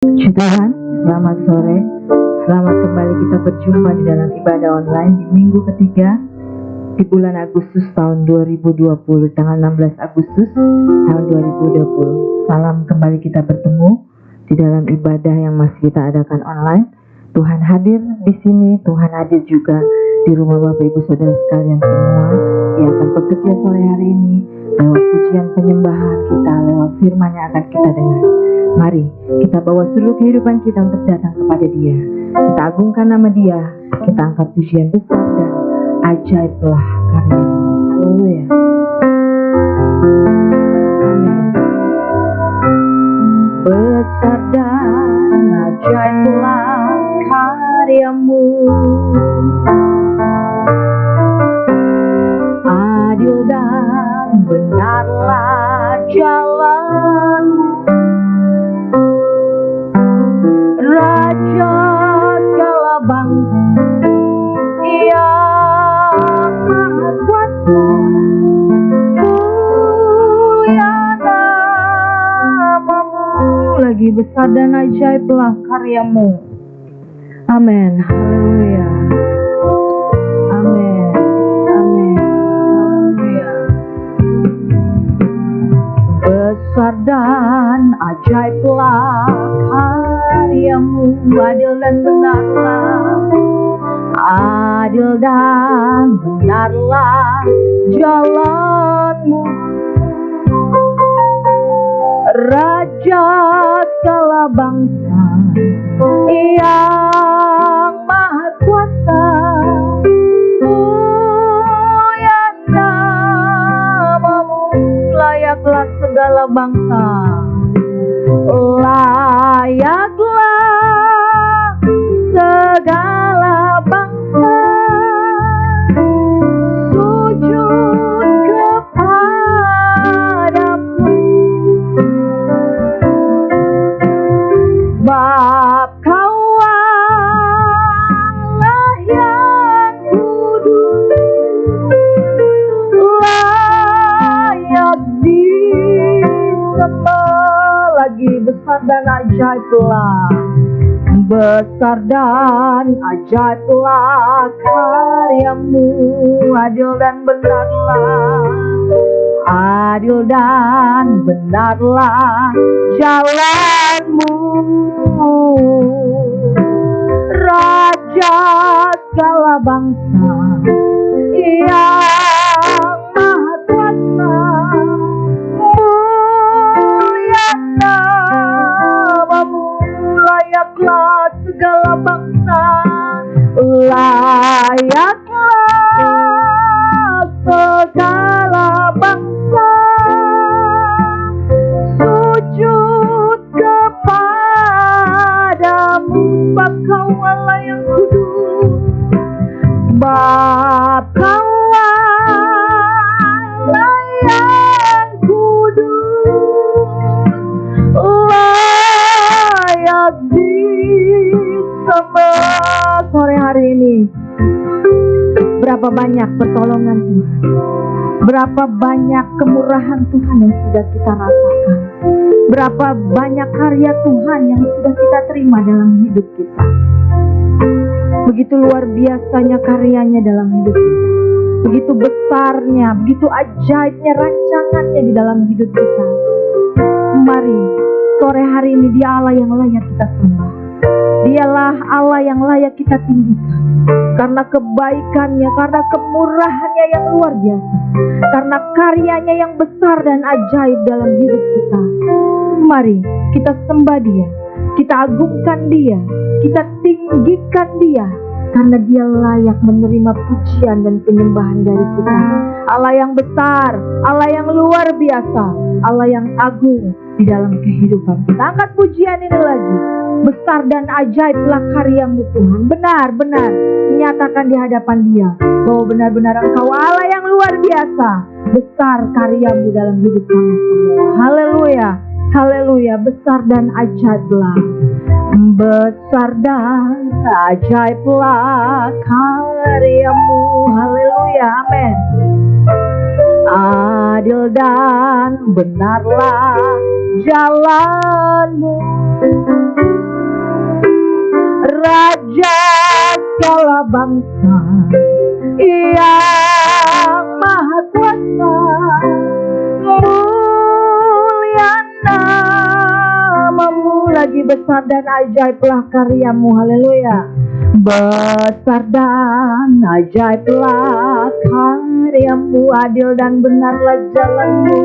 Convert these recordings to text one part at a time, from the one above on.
Puji Tuhan, selamat sore. Selamat kembali kita berjumpa di dalam ibadah online di minggu ketiga di bulan Agustus tahun 2020, tanggal 16 Agustus tahun 2020. Salam kembali kita bertemu di dalam ibadah yang masih kita adakan online. Tuhan hadir di sini, Tuhan hadir juga di rumah Bapak Ibu Saudara sekalian semua. Dia akan bekerja sore hari ini lewat pujian penyembahan kita, lewat firman yang akan kita dengar. Mari kita bawa seluruh kehidupan kita untuk datang kepada Dia. Kita agungkan nama Dia, kita angkat pujian besar dan ajaiblah karya-Mu. Haleluya. Amin. Besar dan ajaiblah karya-Mu, adil dan benarlah jalan-Mu, Raja segala bangsa yang maha kuasa, mulia nama-Mu, lagi besar dan ajaiblah karya-Mu. Amin. Haleluya. Amin. Amin. Haleluya. Besar dan ajaiblah karya-Mu, adil dan benarlah, adil dan benarlah jalan-Mu, Raja segala bangsa yang maha kuasa, mulia nama-Mu, layaklah segala bangsa, layaklah segala bangsa sujud kepadamu, sebab Kau Allah yang kudus, layak disembah, lagi besar dan ajaiblah, besar dan ajaiblah karya-Mu, adil dan benarlah, adil dan benarlah jalan-Mu, Raja segala bangsa yang maha kuasa, mulia nama-Mu, layaklah segala bangsa, layaklah segala bangsa sujud kepadamu, sebab Kau Allah yang kudus, sebab Kau Allah yang kudus, layak disembah. Sore hari ini, berapa banyak pertolongan Tuhan, berapa banyak kemurahan Tuhan yang sudah kita rasakan, berapa banyak karya Tuhan yang sudah kita terima dalam hidup kita. Begitu luar biasanya karyanya dalam hidup kita, begitu besarnya, begitu ajaibnya rancangannya di dalam hidup kita. Mari sore hari ini, Dia Allah yang layak kita sembah, Dialah Allah yang layak kita tinggikan, karena kebaikannya, karena kemurahannya yang luar biasa, karena karyanya yang besar dan ajaib dalam hidup kita. Mari kita sembah Dia, kita agungkan Dia, kita tinggikan Dia, karena Dia layak menerima pujian dan penyembahan dari kita. Allah yang besar, Allah yang luar biasa, Allah yang agung di dalam kehidupan kita. Angkat pujian ini lagi. Besar dan ajaiblah karya-Mu Tuhan. Benar-benar menyatakan di hadapan Dia bahwa benar-benar Engkau Allah yang luar biasa. Besar karya-Mu dalam hidup kami semua. Haleluya. Haleluya. Besar dan ajaiblah, besar dan ajaiblah karya-Mu. Haleluya. Amin. Adil dan benarlah jalan-Mu, bangsa yang maha kuasa, mulia namamu, lagi besar dan ajaiblah karyamu. Haleluya. Besar dan ajaiblah karyamu, adil dan benarlah jalanmu,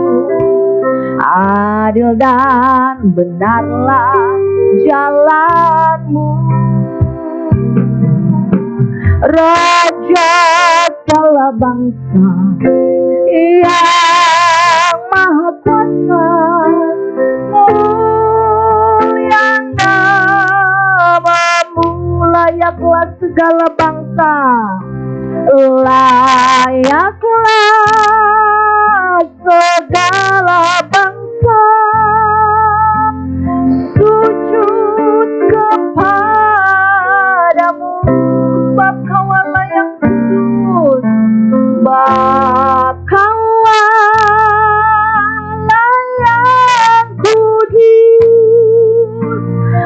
adil dan benarlah jalanmu. Raja segala bangsa yang maha kuasa, mulia namamu, layaklah segala bangsa, layaklah segala bangsa sujud kepadamu, sebab Kau Allah yang kudus, sebab Kau Allah yang kudus,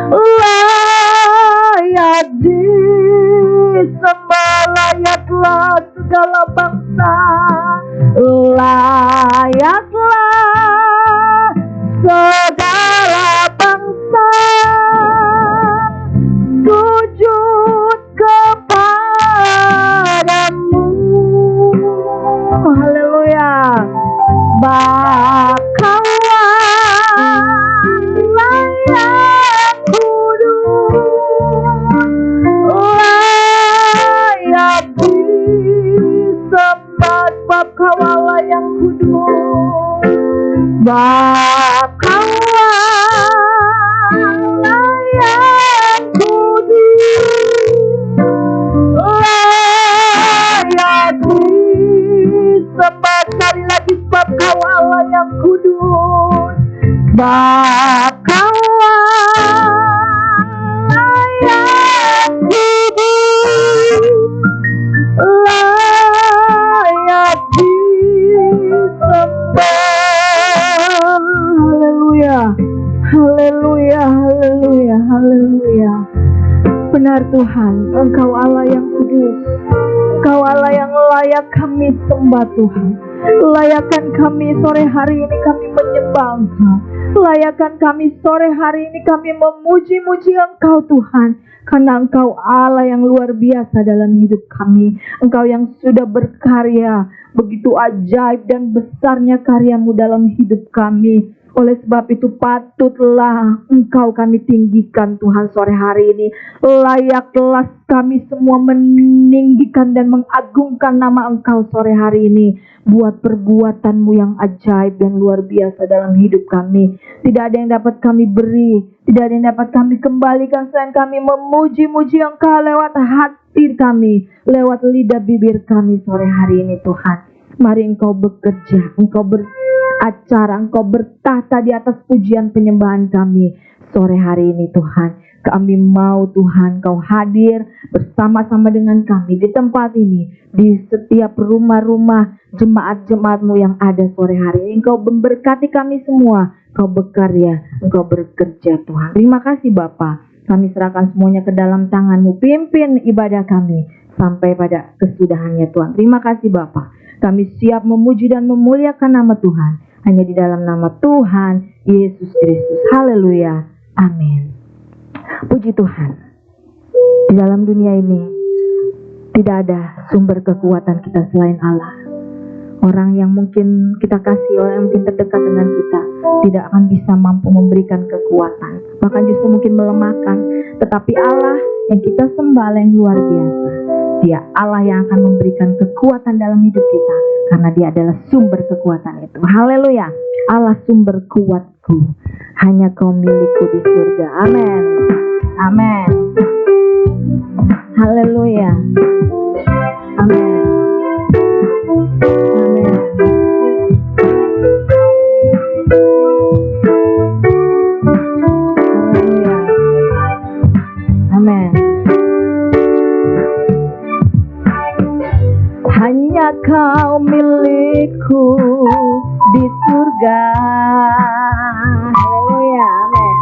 layak disembah, layaklah segala bangsa, layaklah segala bangsa sujud kepadamu. Haleluya. Sebab Kau Allah yang kudus, layak disembah, sebab Kau Allah yang kudus, sebab Kau Allah yang kudus, layak disembah. Sekali lagi, sebab Kau Allah yang kudus, sebab Kau Allah yang kudus, layak disembah. Haleluya, haleluya, haleluya, haleluya. Benar Tuhan, Engkau Allah yang kudus, Engkau Allah yang layak kami sembah Tuhan. Layakkan kami sore hari ini kami menyembah Engkau. Layakkan kami sore hari ini kami memuji-muji Engkau Tuhan. Karena Engkau Allah yang luar biasa dalam hidup kami. Engkau yang sudah berkarya, begitu ajaib dan besarnya karyamu dalam hidup kami. Oleh sebab itu patutlah Engkau kami tinggikan Tuhan sore hari ini. Layaklah kami semua meninggikan dan mengagungkan nama Engkau sore hari ini. Buat perbuatan-Mu yang ajaib dan luar biasa dalam hidup kami. Tidak ada yang dapat kami beri, tidak ada yang dapat kami kembalikan selain kami memuji-muji Engkau lewat hati kami, lewat lidah bibir kami sore hari ini Tuhan. Mari Engkau bekerja, Engkau beracara, Engkau bertahta di atas pujian penyembahan kami sore hari ini Tuhan. Kami mau Tuhan Kau hadir bersama-sama dengan kami di tempat ini, di setiap rumah-rumah jemaat-jemaat-Mu yang ada sore hari ini. Engkau memberkati kami semua, Kau berkarya, Engkau bekerja Tuhan. Terima kasih Bapa. Kami serahkan semuanya ke dalam tangan-Mu. Pimpin ibadah kami sampai pada kesudahannya Tuhan. Terima kasih Bapa. Kami siap memuji dan memuliakan nama Tuhan. Hanya di dalam nama Tuhan Yesus Kristus. Haleluya. Amin. Puji Tuhan. Di dalam dunia ini tidak ada sumber kekuatan kita selain Allah. Orang yang mungkin kita kasih, orang yang mungkin terdekat dengan kita, tidak akan bisa mampu memberikan kekuatan, bahkan justru mungkin melemahkan. Tetapi Allah yang kita sembah, Allah yang luar biasa, Dia Allah yang akan memberikan kekuatan dalam hidup kita, karena Dia adalah sumber kekuatan itu. Haleluya. Allah sumber kuatku, hanya Kau milikku di surga. Amin. Amin. Haleluya. Amin. Amin. Haleluya. Amin. Hanya Kau milikku di surga. Haleluya. Amin.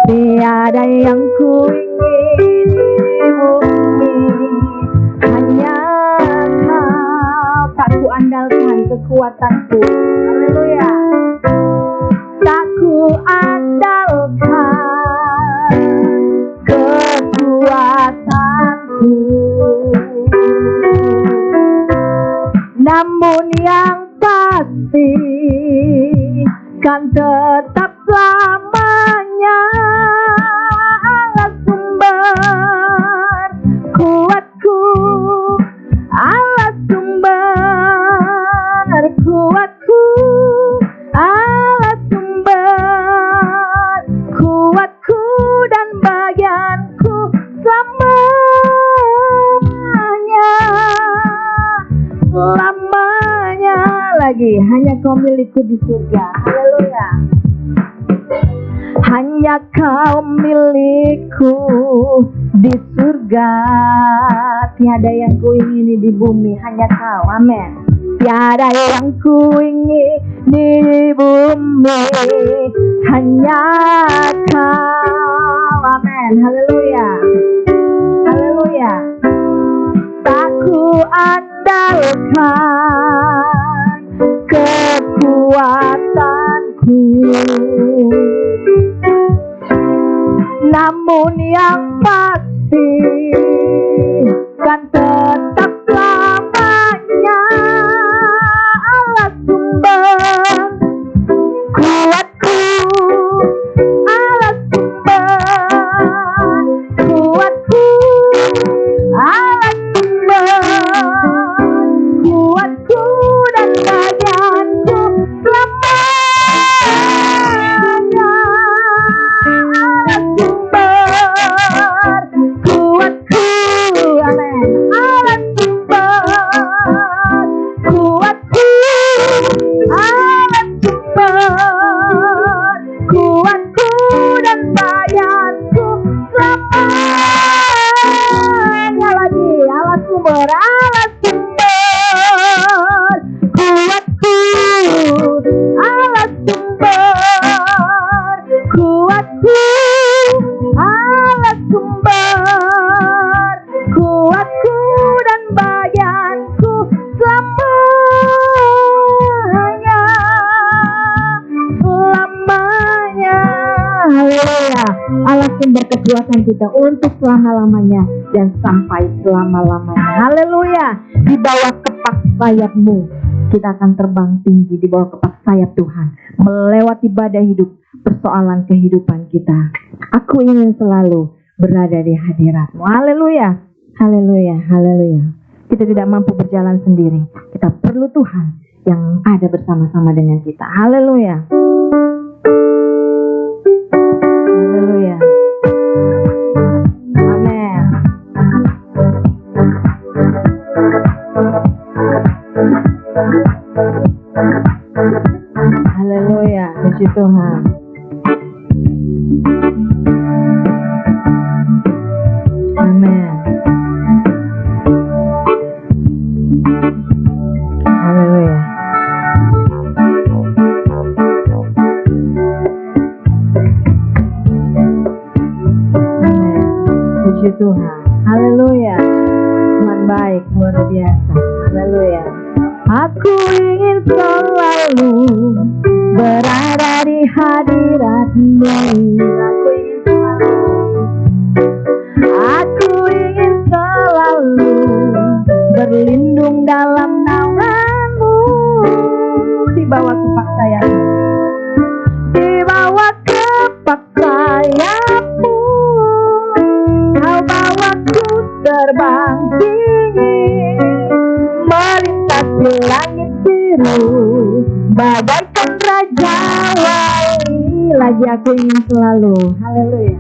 Tiada yang ku ingin di bumi kekuatanku. Haleluya. Tak ku andalkan kekuatanku, namun yang pasti kan tetap selamanya Allah sumber kuatku, Allah sumber kuatku, Allah sumber kuatku dan bagianku selamanya, selamanya lagi. Hanya Kau milikku di surga. Haleluya. Hanya Kau milikku di surga. Tiada yang kuingini di bumi, hanya Kau. Amin. Tiada yang kuingini di bumi, hanya Kau. Amin. Haleluya. Haleluya. Tak ku andalkan kekuatanku, namun yang pasti kan tetap selamanya Allah sumber kuatku, Allah sumber kuatku, Allah sumber kuatku dan bagianku selamanya. Allah sumber kuatku, amin. Allah sumber kuatku, Allah sumber kuatku dan bagianku selamanya lagi. Allah sumber kuatku, Allah sumber kuatku, Allah sumber kuatku dan bagianku selamanya, selamanya. Haleluya. Allah sumber kekuatan kita untuk selama-lamanya dan sampai selama-lamanya. Haleluya. Di bawah kepak sayap-Mu kita akan terbang tinggi, di bawah kepak sayap Tuhan, melewati badai hidup, persoalan kehidupan kita. Aku ingin selalu berada di hadirat-Mu. Haleluya. Haleluya. Haleluya. Kita tidak mampu berjalan sendiri. Kita perlu Tuhan yang ada bersama-sama dengan kita. Haleluya. Haleluya. Amin. Haleluya. Puji Tuhan. Amin. Haleluya. Amin. Puji Tuhan. Haleluya. Tuhan baik, luar biasa. Haleluya. Aku ingin selalu berada di hadirat-Mu. Aku ingin selalu berlindung dalam naungan-Mu, di bawah kepak sayap-Mu, di bawah kepak sayap-Mu. Kau bawaku terbang tinggi, melintasi langit biru, bagaikan raja wali. Lagi aku ingin selalu, haleluya,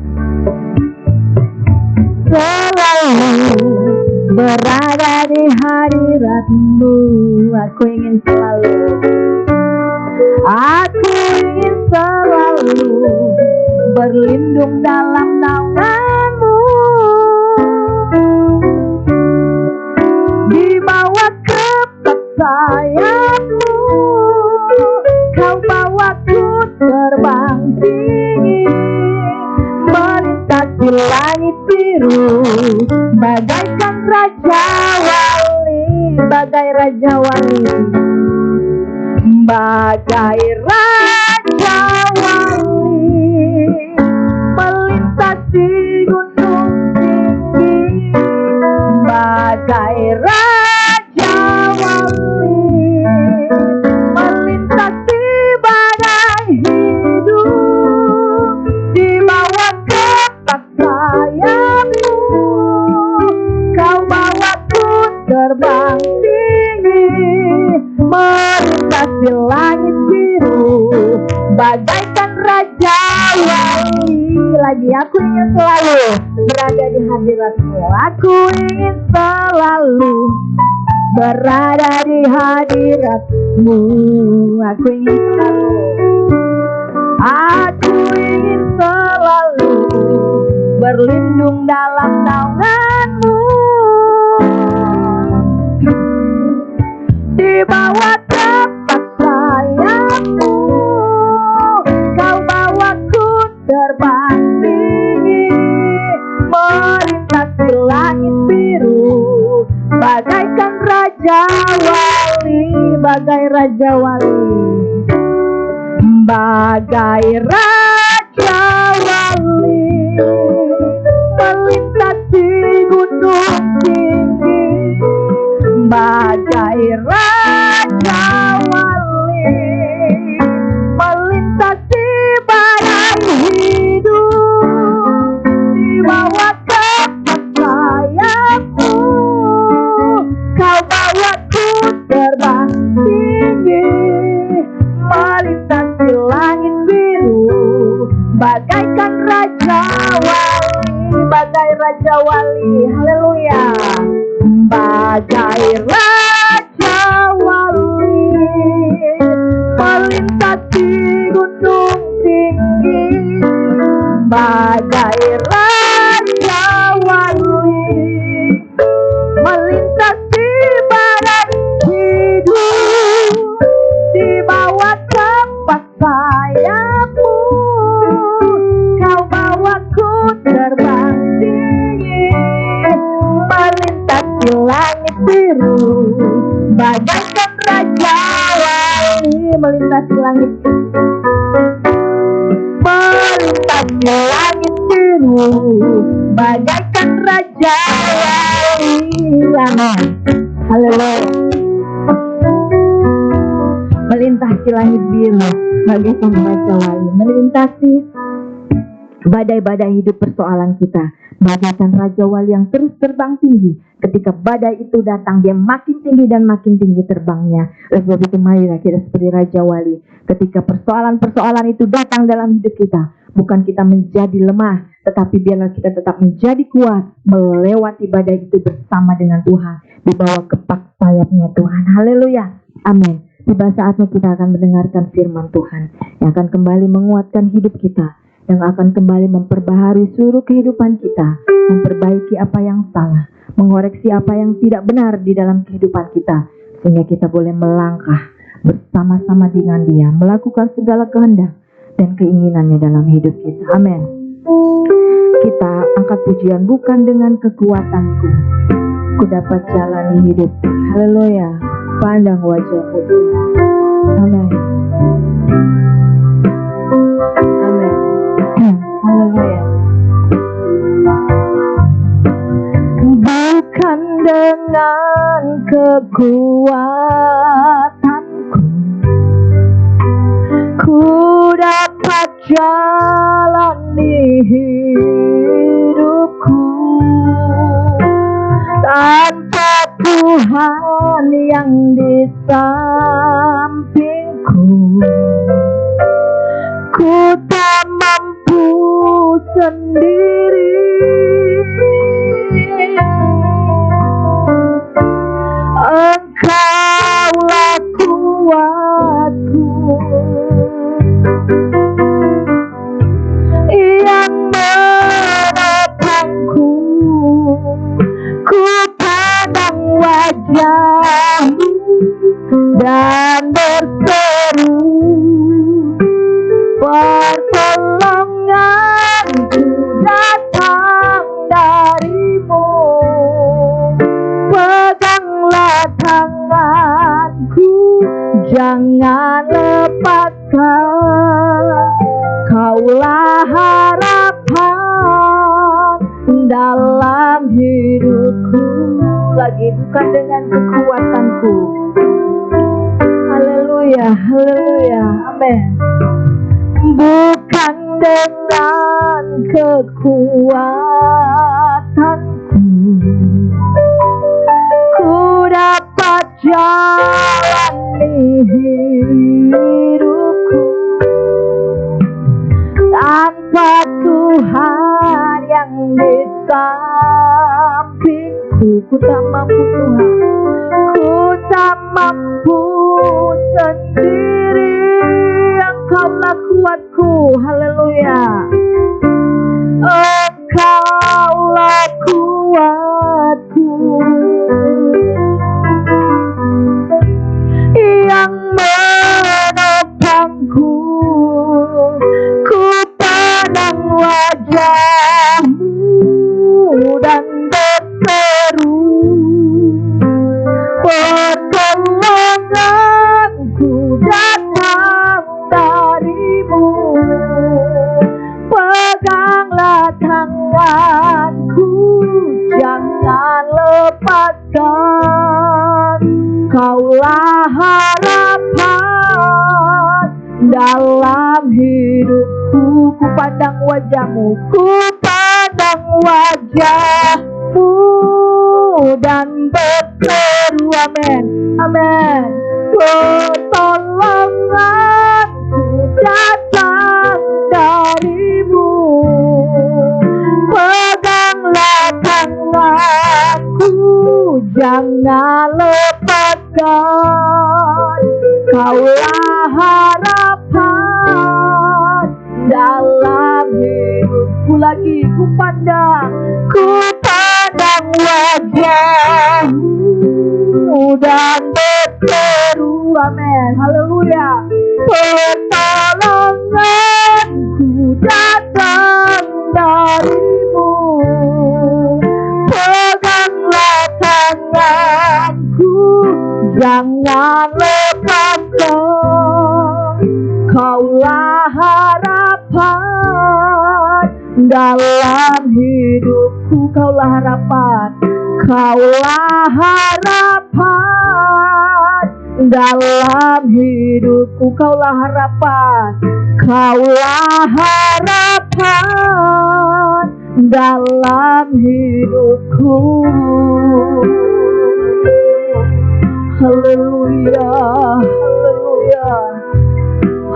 selalu berada di hadirat-Mu. Aku ingin selalu, aku ingin selalu berlindung dalam naungan-Mu, di bawah kepak sayap-Mu. Kau bawaku terbang tinggi, melintasi langit biru, bagaikan raja wali, bagai raja wali. bagai raja wali melintasi gunung tinggi, bagai raja wali melintasi badai hidup, di bawah kepak sayapmu kau bawaku terbang tinggi, melintasi langit biru bagaikan raja wali. Lagi, aku ingin selalu berada di hadirat-Mu. Aku ingin selalu berada di hadirat-Mu. Aku ingin selalu berlindung dalam naungan-Mu, di bawah tepat sayap-Mu kau bawaku terbang tinggi, melintasi langit biru bagaikan raja wali, bagai raja wali, bagai raja wali melintasi gunung tinggi, bagai raja wali melintasi badai hidup, di bawah kepak sayap-Mu kau bawaku terbang tinggi, melintasi langit biru bagaikan raja wali, bagai raja wali. Haleluya. Bagai raja wali melintasi gunung tinggi, bagai raja wali melintasi badai hidup, di bawah kepak sayap-Mu kau bawaku terbang tinggi, melintasi langit biru bagaikan raja wali, melintasi langit biru bagaikan raja wali. Amin. Haleluya. Melintasi langit biru bagaikan raja wali, melintasi badai-badai hidup persoalan kita bagaikan raja wali yang terus terbang tinggi. Ketika badai itu datang, dia makin tinggi dan makin tinggi terbangnya. Oleh sebab itu marilah kita seperti raja wali. Ketika persoalan-persoalan itu datang dalam hidup kita, bukan kita menjadi lemah, tetapi biarlah kita tetap menjadi kuat, melewati badai itu bersama dengan Tuhan, di bawah kepak sayapnya Tuhan. Haleluya. Amin. Tiba saatnya kita akan mendengarkan firman Tuhan yang akan kembali menguatkan hidup kita, yang akan kembali memperbaharui seluruh kehidupan kita, memperbaiki apa yang salah, mengoreksi apa yang tidak benar di dalam kehidupan kita, sehingga kita boleh melangkah bersama-sama dengan Dia, melakukan segala kehendak dan keinginannya dalam hidup kita. Amin. Kita angkat pujian, bukan dengan kekuatanku ku dapat jalani hidup. Haleluya. Pandang wajah-Mu Tuhan. Amin. Amin. Haleluya. Bukan dengan kekuatanku ku dapat jalani hidupku, tanpa Tuhan yang di sampingku ku tak mampu sendiri. Engkaulah kuatku yang menopangku, ku pandang wajah-Mu dan berseru, pertolonganku lagi, bukan dengan kekuatanku. Haleluya, haleluya, amin. Bukan dengan kekuatanku ku dapat jalani hidupku tanpa Tuhan yang di sampingku. Ku tak mampu Tuhan, ku tak mampu sendiri. Engkaulah kuatku, haleluya. Engkaulah kuatku yang menopangku. Ku pandang wajah-Mu dan berseru, pertolonganku datang dari-Mu. Peganglah tanganku, jangan lepaskan. Kaulah harapan dalam hidupku. Ku pandang wajah-Mu, ku pandang wajah-Mu dan berseru, amin, amin. Pertolonganku datang dari-Mu. Peganglah tanganku, jangan lepaskan. Kaulah harapan dalam hidupku. Lagi ku pandang wajah-Mu dan berseru, amin, haleluya. Pertolonganku datang dari-Mu. Peganglah tanganku, jangan lepaskan. Kaulah harapan dalam hidupku. Kaulah harapan, kaulah harapan dalam hidupku. Kaulah harapan, kaulah harapan dalam hidupku. Haleluya, haleluya,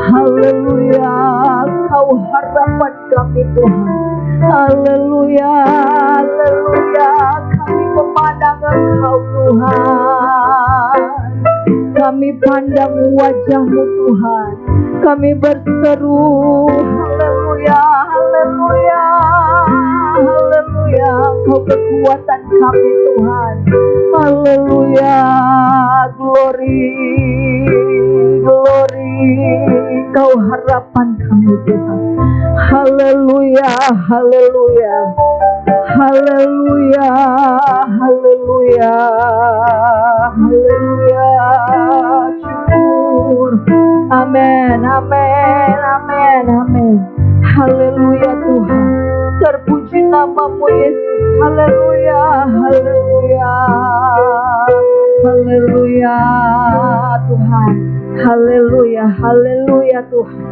haleluya. Kau harapan kami Tuhan. Haleluya, haleluya. Kami memandang Engkau Tuhan. Kami pandang wajah-Mu Tuhan. Kami berseru, haleluya, haleluya, haleluya. Engkau kekuatan kami Tuhan. Haleluya, glory, glory. Kau harapan kami Tuhan. Haleluya, haleluya, haleluya, haleluya, haleluya. Syukur, amin, amin, amin, amin. Haleluya Tuhan. Terpuji nama-Mu Yesus. Haleluya, haleluya, haleluya Tuhan. Haleluya, haleluya Tuhan.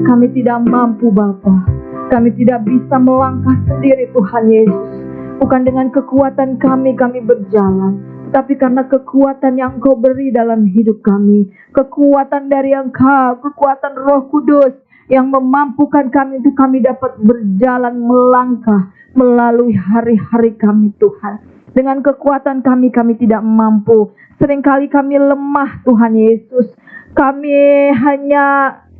Kami tidak mampu Bapa. Kami tidak bisa melangkah sendiri Tuhan Yesus. Bukan dengan kekuatan kami berjalan, tapi karena kekuatan yang Engkau beri dalam hidup kami. Kekuatan dari Engkau, kekuatan Roh Kudus yang memampukan kami untuk kami dapat berjalan melangkah melalui hari-hari kami Tuhan. Dengan kekuatan kami tidak mampu. Seringkali kami lemah Tuhan Yesus.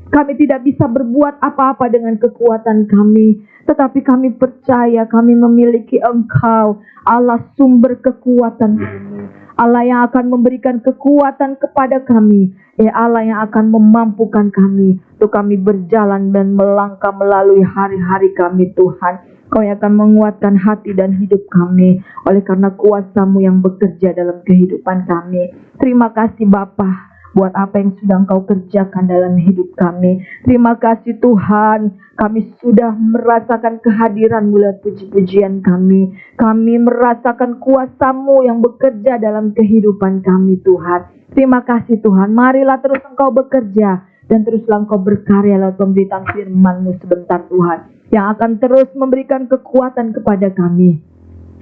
Kami tidak bisa berbuat apa-apa dengan kekuatan kami. Tetapi kami percaya kami memiliki Engkau, Allah sumber kekuatan kami. Allah yang akan memberikan kekuatan kepada kami. Allah yang akan memampukan kami untuk kami berjalan dan melangkah melalui hari-hari kami Tuhan. Kau yang akan menguatkan hati dan hidup kami oleh karena kuasa-Mu yang bekerja dalam kehidupan kami. Terima kasih Bapa. buat apa yang sudah Engkau kerjakan dalam hidup kami. Terima kasih Tuhan, kami sudah merasakan kehadiran-Mu lewat puji-pujian kami. Kami merasakan kuasa-Mu yang bekerja dalam kehidupan kami Tuhan. Terima kasih Tuhan, marilah terus Engkau bekerja dan teruslah Engkau berkarya lewat pemberitaan firman-Mu sebentar Tuhan, yang akan terus memberikan kekuatan kepada kami.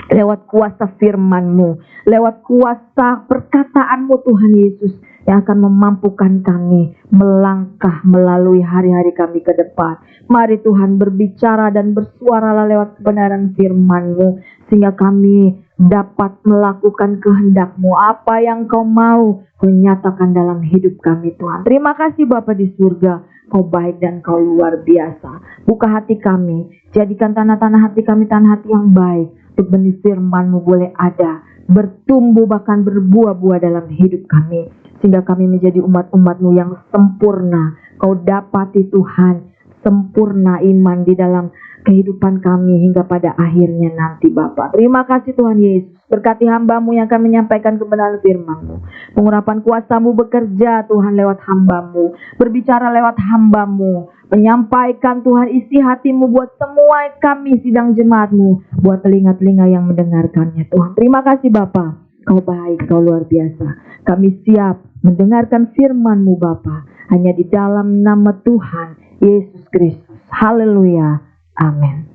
Lewat kuasa firman-Mu, lewat kuasa perkataan-Mu Tuhan Yesus, yang akan memampukan kami melangkah melalui hari-hari kami ke depan. Mari Tuhan berbicara dan bersuaralah lewat kebenaran firman-Mu, sehingga kami dapat melakukan kehendak-Mu. Apa yang Kau mau, Kau nyatakan dalam hidup kami Tuhan. Terima kasih Bapa di surga, Kau baik dan Kau luar biasa. Buka hati kami, jadikan tanah-tanah hati kami tanah hati yang baik, untuk benih firman-Mu boleh ada, bertumbuh bahkan berbuah-buah dalam hidup kami, sehingga kami menjadi umat-umat-Mu yang sempurna. Kau dapati Tuhan, sempurna iman di dalam kehidupan kami hingga pada akhirnya nanti Bapa. Terima kasih Tuhan Yesus, berkati hamba-Mu yang akan menyampaikan kebenaran firman-Mu. Pengurapan kuasa-Mu bekerja Tuhan lewat hamba-Mu, berbicara lewat hamba-Mu, menyampaikan Tuhan isi hati-Mu buat semua kami sidang jemaat-Mu, buat telinga-telinga yang mendengarkannya Tuhan. Terima kasih Bapa, Kau baik, Kau luar biasa. Kami siap mendengarkan firman-Mu Bapa, hanya di dalam nama Tuhan Yesus Kristus. Haleluya. Amin.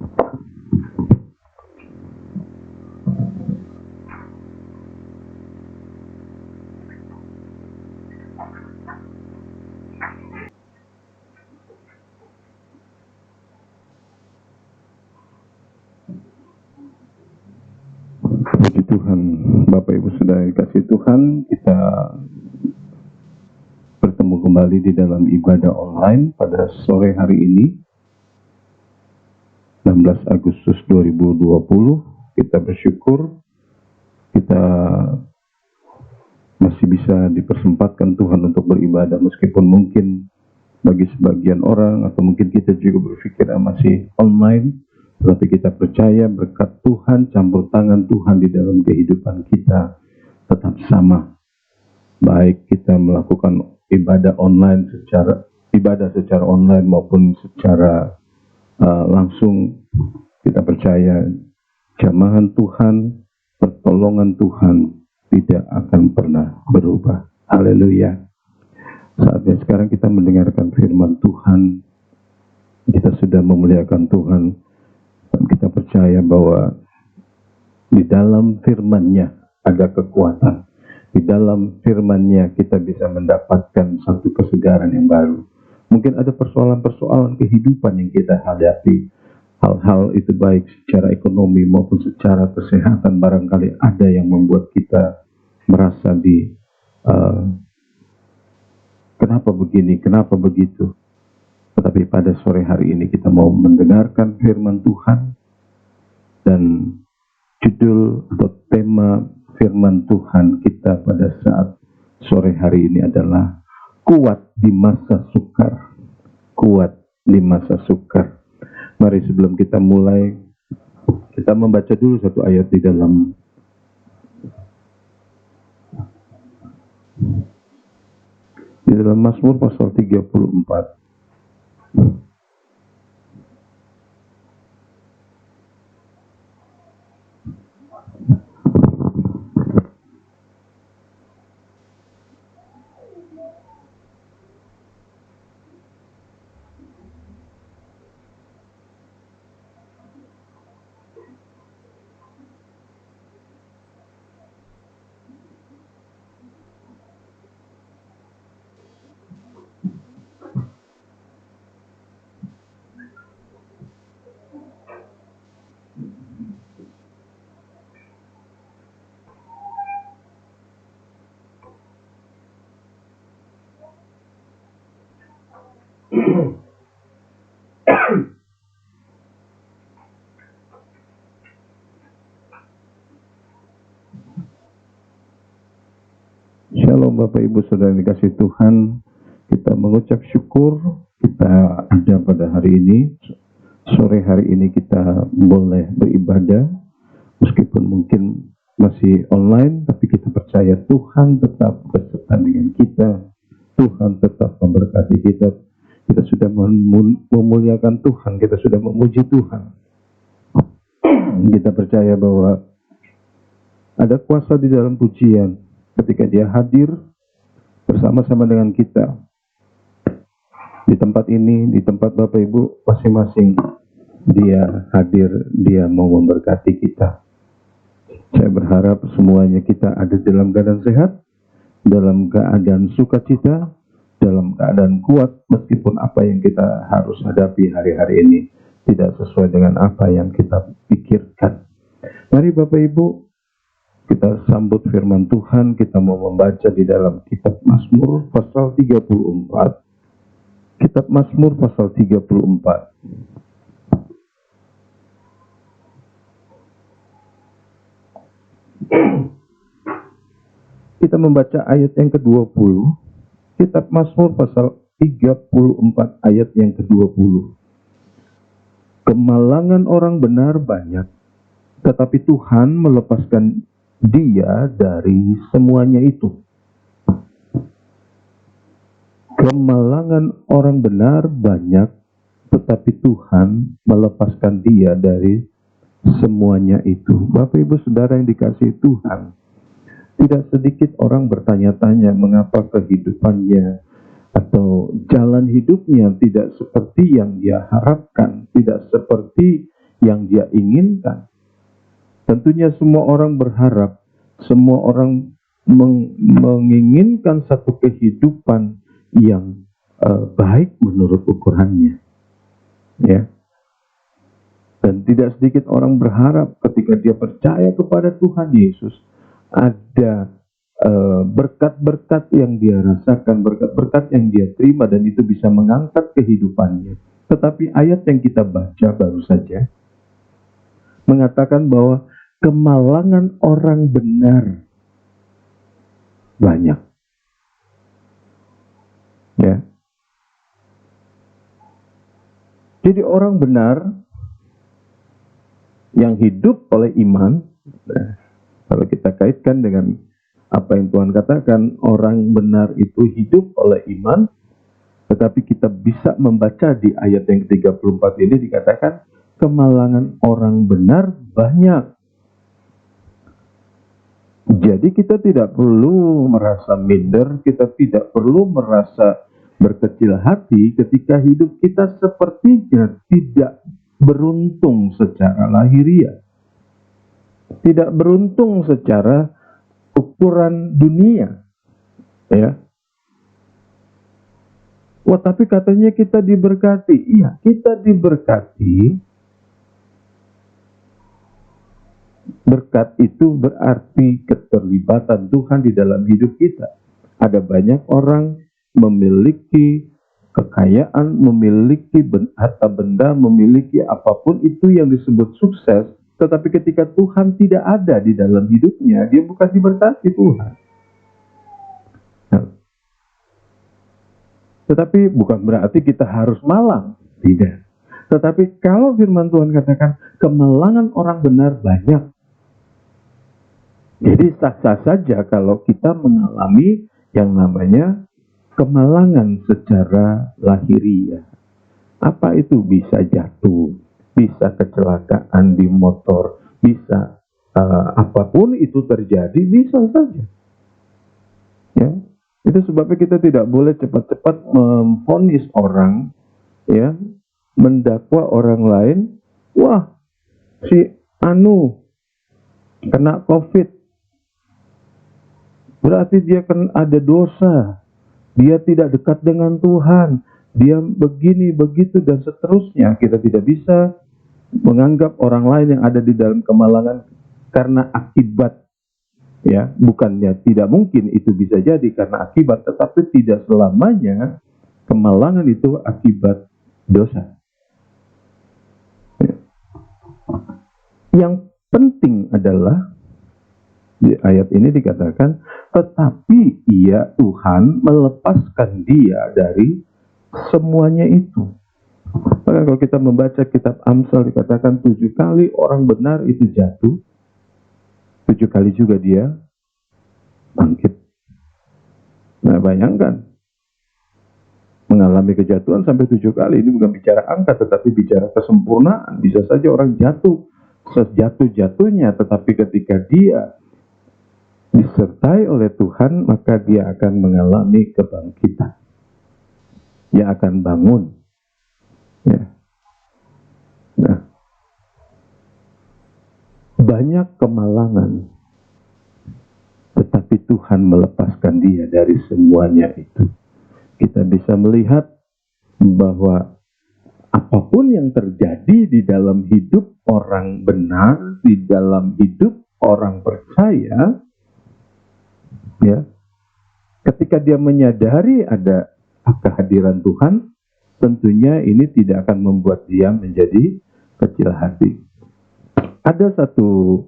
Puji Tuhan, Bapak Ibu Saudara dikasih Tuhan, kita bertemu kembali di dalam ibadah online pada sore hari ini, 16 Agustus 2020. Kita bersyukur kita masih bisa dipersempatkan Tuhan untuk beribadah, meskipun mungkin bagi sebagian orang atau mungkin kita juga berpikir masih online. Tetapi kita percaya berkat Tuhan, campur tangan Tuhan di dalam kehidupan kita tetap sama. Baik kita melakukan ibadah secara online maupun secara langsung, kita percaya jamahan Tuhan, pertolongan Tuhan tidak akan pernah berubah. Haleluya. Saatnya sekarang kita mendengarkan firman Tuhan. Kita sudah memuliakan Tuhan. Dan kita percaya bahwa di dalam firman-Nya ada kekuatan. Di dalam firman-Nya kita bisa mendapatkan satu kesegaran yang baru. Mungkin ada persoalan-persoalan kehidupan yang kita hadapi. Hal-hal itu baik secara ekonomi maupun secara kesehatan. Barangkali ada yang membuat kita merasa kenapa begini, kenapa begitu. Tetapi pada sore hari ini kita mau mendengarkan firman Tuhan, dan judul atau tema firman Tuhan kita pada saat sore hari ini adalah kuat di masa sukar. Kuat di masa sukar. Mari sebelum kita mulai, kita membaca dulu satu ayat di dalam Mazmur pasal 34. Shalom Bapak Ibu Saudara dikasih Tuhan, kita mengucap syukur kita ada pada hari ini. Sore hari ini kita boleh beribadah, meskipun mungkin masih online, tapi kita percaya Tuhan tetap beserta dengan kita. Tuhan tetap memberkati kita. Kita sudah memuliakan Tuhan, kita sudah memuji Tuhan. Kita percaya bahwa ada kuasa di dalam pujian ketika Dia hadir bersama-sama dengan kita. Di tempat ini, di tempat Bapak Ibu masing-masing, Dia hadir, Dia mau memberkati kita. Saya berharap semuanya kita ada dalam keadaan sehat, dalam keadaan sukacita, dalam keadaan kuat, meskipun apa yang kita harus hadapi hari-hari ini tidak sesuai dengan apa yang kita pikirkan. Mari Bapak Ibu, kita sambut firman Tuhan. Kita mau membaca di dalam kitab Mazmur pasal 34. Kitab Mazmur pasal 34. Kita membaca ayat yang ke-20. Kitab Mazmur pasal 34 ayat yang ke-20. Kemalangan orang benar banyak, tetapi Tuhan melepaskan dia dari semuanya itu. Kemalangan orang benar banyak, tetapi Tuhan melepaskan dia dari semuanya itu. Bapak Ibu Saudara yang dikasihi Tuhan, tidak sedikit orang bertanya-tanya mengapa kehidupannya atau jalan hidupnya tidak seperti yang dia harapkan, tidak seperti yang dia inginkan. Tentunya semua orang berharap, semua orang menginginkan satu kehidupan yang baik menurut ukurannya. Ya. Dan tidak sedikit orang berharap ketika dia percaya kepada Tuhan Yesus, ada berkat-berkat yang dia rasakan, berkat-berkat yang dia terima, dan itu bisa mengangkat kehidupannya. Tetapi ayat yang kita baca baru saja mengatakan bahwa kemalangan orang benar banyak. Ya. Jadi orang benar yang hidup oleh iman, kalau kita kaitkan dengan apa yang Tuhan katakan, orang benar itu hidup oleh iman, tetapi kita bisa membaca di ayat yang ke-34 ini dikatakan kemalangan orang benar banyak. Jadi kita tidak perlu merasa minder, kita tidak perlu merasa berkecil hati ketika hidup kita sepertinya tidak beruntung secara lahiriah, tidak beruntung secara ukuran dunia, ya. Wah, tapi katanya kita diberkati. Iya, kita diberkati. Berkat itu berarti keterlibatan Tuhan di dalam hidup kita. Ada banyak orang memiliki kekayaan, memiliki harta benda, memiliki apapun itu yang disebut sukses, tetapi ketika Tuhan tidak ada di dalam hidupnya, dia bukan diberkati Tuhan. Nah, tetapi bukan berarti kita harus malang, tidak. Tetapi kalau firman Tuhan katakan kemalangan orang benar banyak, jadi sah-sah saja kalau kita mengalami yang namanya kemalangan secara lahiriah. Apa itu? Bisa jatuh, bisa kecelakaan di motor, bisa apapun itu terjadi, bisa saja. Ya, itu sebabnya kita tidak boleh cepat-cepat memvonis orang, ya, mendakwa orang lain. Wah, si Anu kena COVID, berarti dia kan ada dosa, dia tidak dekat dengan Tuhan, dia begini, begitu, dan seterusnya. Kita tidak bisa menganggap orang lain yang ada di dalam kemalangan karena akibat, ya, bukannya tidak mungkin itu bisa jadi karena akibat, tetapi tidak selamanya kemalangan itu akibat dosa. Ya. Yang penting adalah di ayat ini dikatakan, tetapi ia, Tuhan, melepaskan dia dari semuanya itu. Maka kalau kita membaca kitab Amsal dikatakan 7 kali orang benar itu jatuh, 7 kali juga dia bangkit. Nah, bayangkan, mengalami kejatuhan sampai 7 kali. Ini bukan bicara angka, tetapi bicara kesempurnaan. Bisa saja orang jatuh sejatuh-jatuhnya, tetapi ketika dia disertai oleh Tuhan, maka dia akan mengalami kebangkitan. Dia akan bangun. Ya. Nah, banyak kemalangan, tetapi Tuhan melepaskan dia dari semuanya itu. Kita bisa melihat bahwa apapun yang terjadi di dalam hidup orang benar, di dalam hidup orang percaya, ya, ketika dia menyadari ada kehadiran Tuhan, tentunya ini tidak akan membuat dia menjadi kecil hati. Ada satu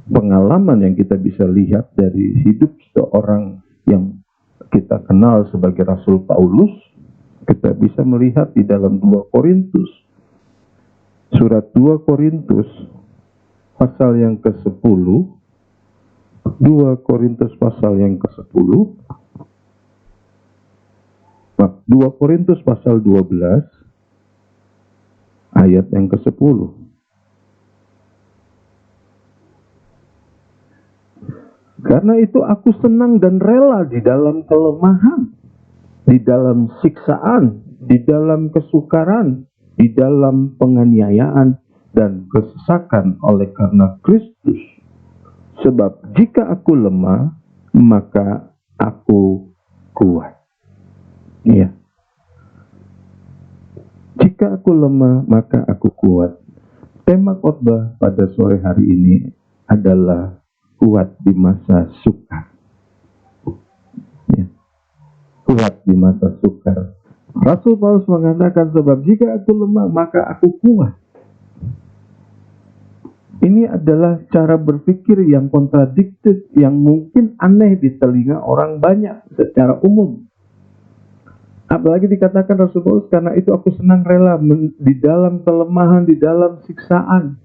pengalaman yang kita bisa lihat dari hidup seorang yang kita kenal sebagai Rasul Paulus. Kita bisa melihat di dalam 2 Korintus. Surat 2 Korintus pasal yang ke-10. 2 Korintus pasal yang ke-10. 2 Korintus pasal 12 ayat yang ke-10. Karena itu aku senang dan rela di dalam kelemahan, di dalam siksaan, di dalam kesukaran, di dalam penganiayaan dan kesesakan oleh karena Kristus. Sebab jika aku lemah, maka aku kuat. Iya. Jika aku lemah, maka aku kuat. Tema khotbah pada sore hari ini adalah kuat di masa sukar. Ya. Kuat di masa sukar. Rasul Paulus mengatakan, sebab jika aku lemah, maka aku kuat. Ini adalah cara berpikir yang kontradiktif, yang mungkin aneh di telinga orang banyak secara umum. Apalagi dikatakan Rasul Paulus, karena itu aku senang rela di dalam kelemahan, di dalam siksaan,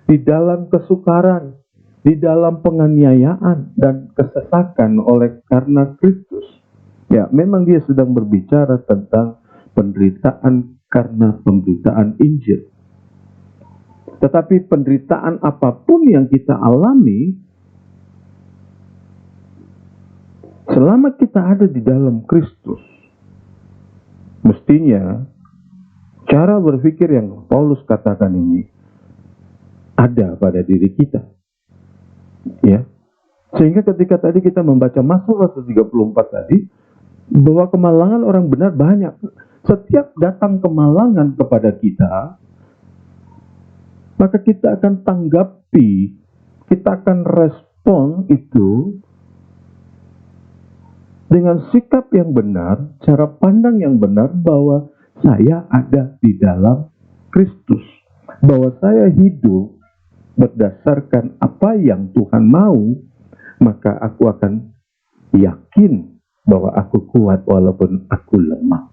di dalam kesukaran, di dalam penganiayaan dan kesesakan oleh karena Kristus. Ya, memang dia sedang berbicara tentang penderitaan karena pemberitaan Injil. Tetapi penderitaan apapun yang kita alami, selama kita ada di dalam Kristus, mestinya cara berpikir yang Paulus katakan ini ada pada diri kita. Ya. Sehingga ketika tadi kita membaca Mazmur 34 tadi, bahwa kemalangan orang benar banyak. Setiap datang kemalangan kepada kita, maka kita akan tanggapi, kita akan respon itu dengan sikap yang benar, cara pandang yang benar, bahwa saya ada di dalam Kristus, bahwa saya hidup berdasarkan apa yang Tuhan mau, maka aku akan yakin bahwa aku kuat walaupun aku lemah.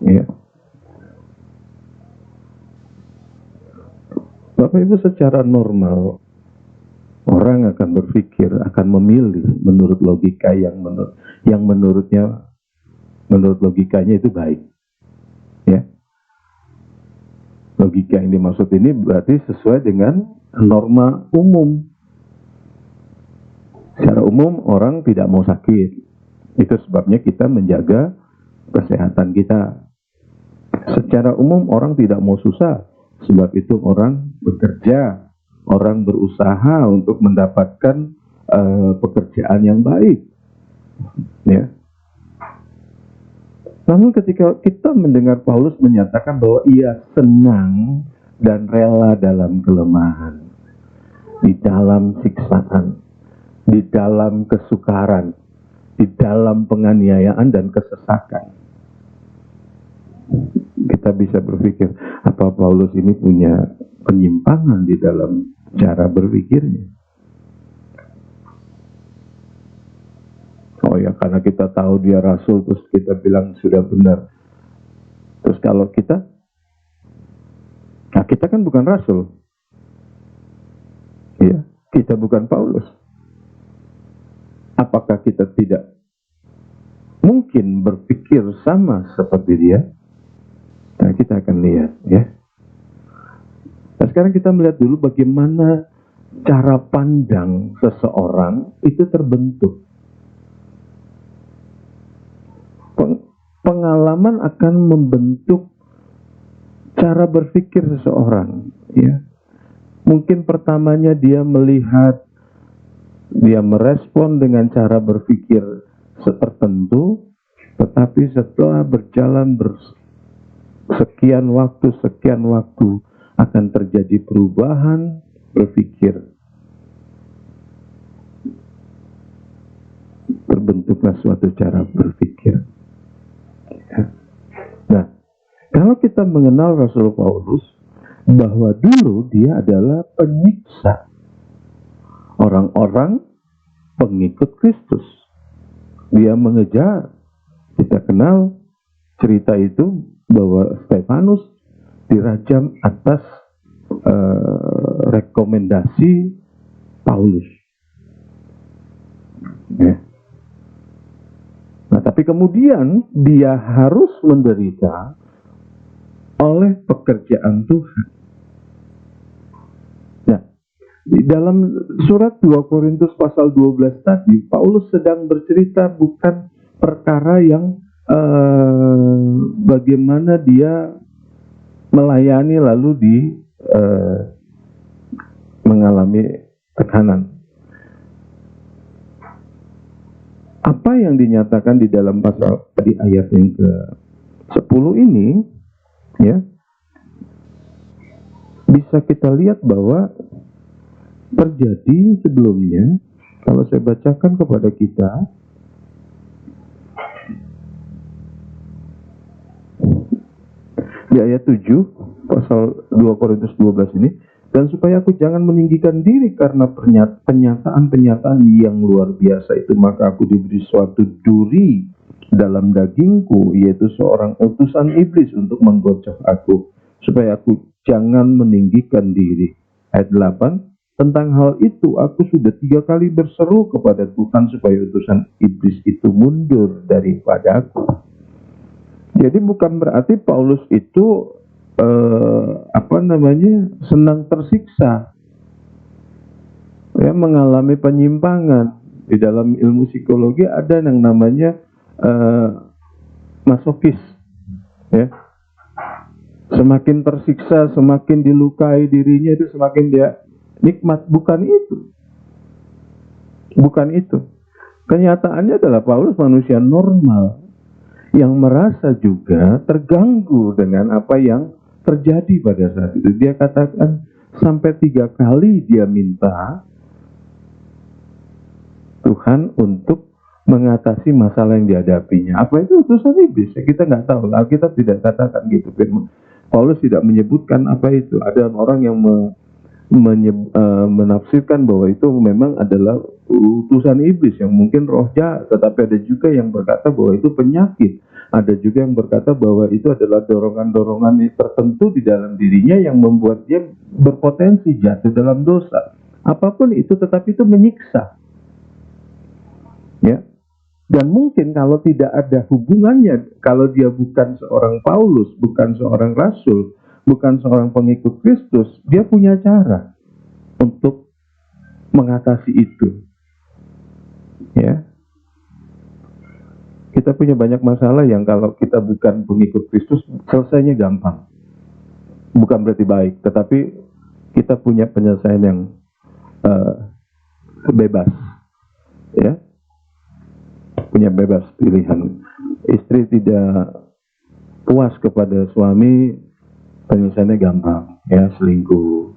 Ya. Bapak Ibu, secara normal orang akan berpikir, akan memilih menurut logika yang menurut logikanya itu baik. Ya. Logika yang dimaksud ini berarti sesuai dengan norma umum. Secara umum orang tidak mau sakit. Itu sebabnya kita menjaga kesehatan kita. Secara umum orang tidak mau susah. Sebab itu orang bekerja, orang berusaha untuk mendapatkan pekerjaan yang baik. Ya. Namun ketika kita mendengar Paulus menyatakan bahwa ia senang dan rela dalam kelemahan, di dalam siksaan, di dalam kesukaran, di dalam penganiayaan dan kesesakan, kita bisa berpikir, apa Paulus ini punya penyimpangan di dalam cara berpikirnya? Oh ya, karena kita tahu dia rasul, terus kita bilang sudah benar. Terus kalau kita, nah kita kan bukan rasul. Ya, kita bukan Paulus. apakah kita tidak mungkin berpikir sama seperti dia? Nah, kita akan lihat ya. Nah, sekarang kita melihat dulu bagaimana cara pandang seseorang itu terbentuk. Pengalaman akan membentuk cara berpikir seseorang ya. Mungkin pertamanya dia melihat, dia merespon dengan cara berpikir tertentu, tetapi setelah berjalan sekian waktu akan terjadi perubahan berpikir. Terbentuklah suatu cara berpikir. Nah, kalau kita mengenal Rasul Paulus, bahwa dulu dia adalah penyiksa orang-orang pengikut Kristus. Dia mengejar. Kita kenal cerita itu bahwa Stefanus dirajam atas rekomendasi Paulus. Ya. Nah, tapi kemudian dia harus menderita oleh pekerjaan Tuhan. Nah, di dalam surat 2 Korintus pasal 12 tadi, Paulus sedang bercerita bukan perkara yang bagaimana dia melayani lalu mengalami tekanan. Apa yang dinyatakan di dalam pasal di ayat yang ke-10 ini ya, bisa kita lihat bahwa terjadi sebelumnya. Kalau saya bacakan kepada kita, di ayat 7 pasal 2 Korintus 12 ini, dan supaya aku jangan meninggikan diri karena penyataan-penyataan yang luar biasa itu, maka aku diberi suatu duri dalam dagingku, yaitu seorang utusan iblis untuk menggocok aku, supaya aku jangan meninggikan diri. Ayat 8, tentang hal itu aku sudah 3 kali berseru kepada Tuhan supaya utusan iblis itu mundur daripadaku. Jadi bukan berarti Paulus itu senang tersiksa, ya, mengalami penyimpangan. Di dalam ilmu psikologi ada yang namanya masokis, ya. Semakin tersiksa, semakin dilukai dirinya, itu semakin dia nikmat. Bukan itu. Bukan itu. Kenyataannya adalah Paulus manusia normal yang merasa juga terganggu dengan apa yang terjadi pada saat itu. Dia katakan sampai 3 kali dia minta Tuhan untuk mengatasi masalah yang dihadapinya. Apa itu utusan iblis? Kita nggak tahu. Alkitab tidak katakan gitu. Paulus tidak menyebutkan apa itu. Ada orang yang menafsirkan bahwa itu memang adalah utusan iblis yang mungkin roh jahat, tetapi ada juga yang berkata bahwa itu penyakit. Ada juga yang berkata bahwa itu adalah dorongan-dorongan tertentu di dalam dirinya yang membuat dia berpotensi jatuh dalam dosa. Apapun itu, tetapi itu menyiksa. Ya. Dan mungkin kalau tidak ada hubungannya, kalau dia bukan seorang Paulus, bukan seorang rasul, bukan seorang pengikut Kristus, dia punya cara untuk mengatasi itu. Ya. Kita punya banyak masalah yang kalau kita bukan pengikut Kristus, selesainya gampang. Bukan berarti baik, tetapi kita punya penyelesaian yang bebas. Ya. Punya bebas pilihan. Istri tidak puas kepada suami, penyelesaiannya gampang, ya, selingkuh.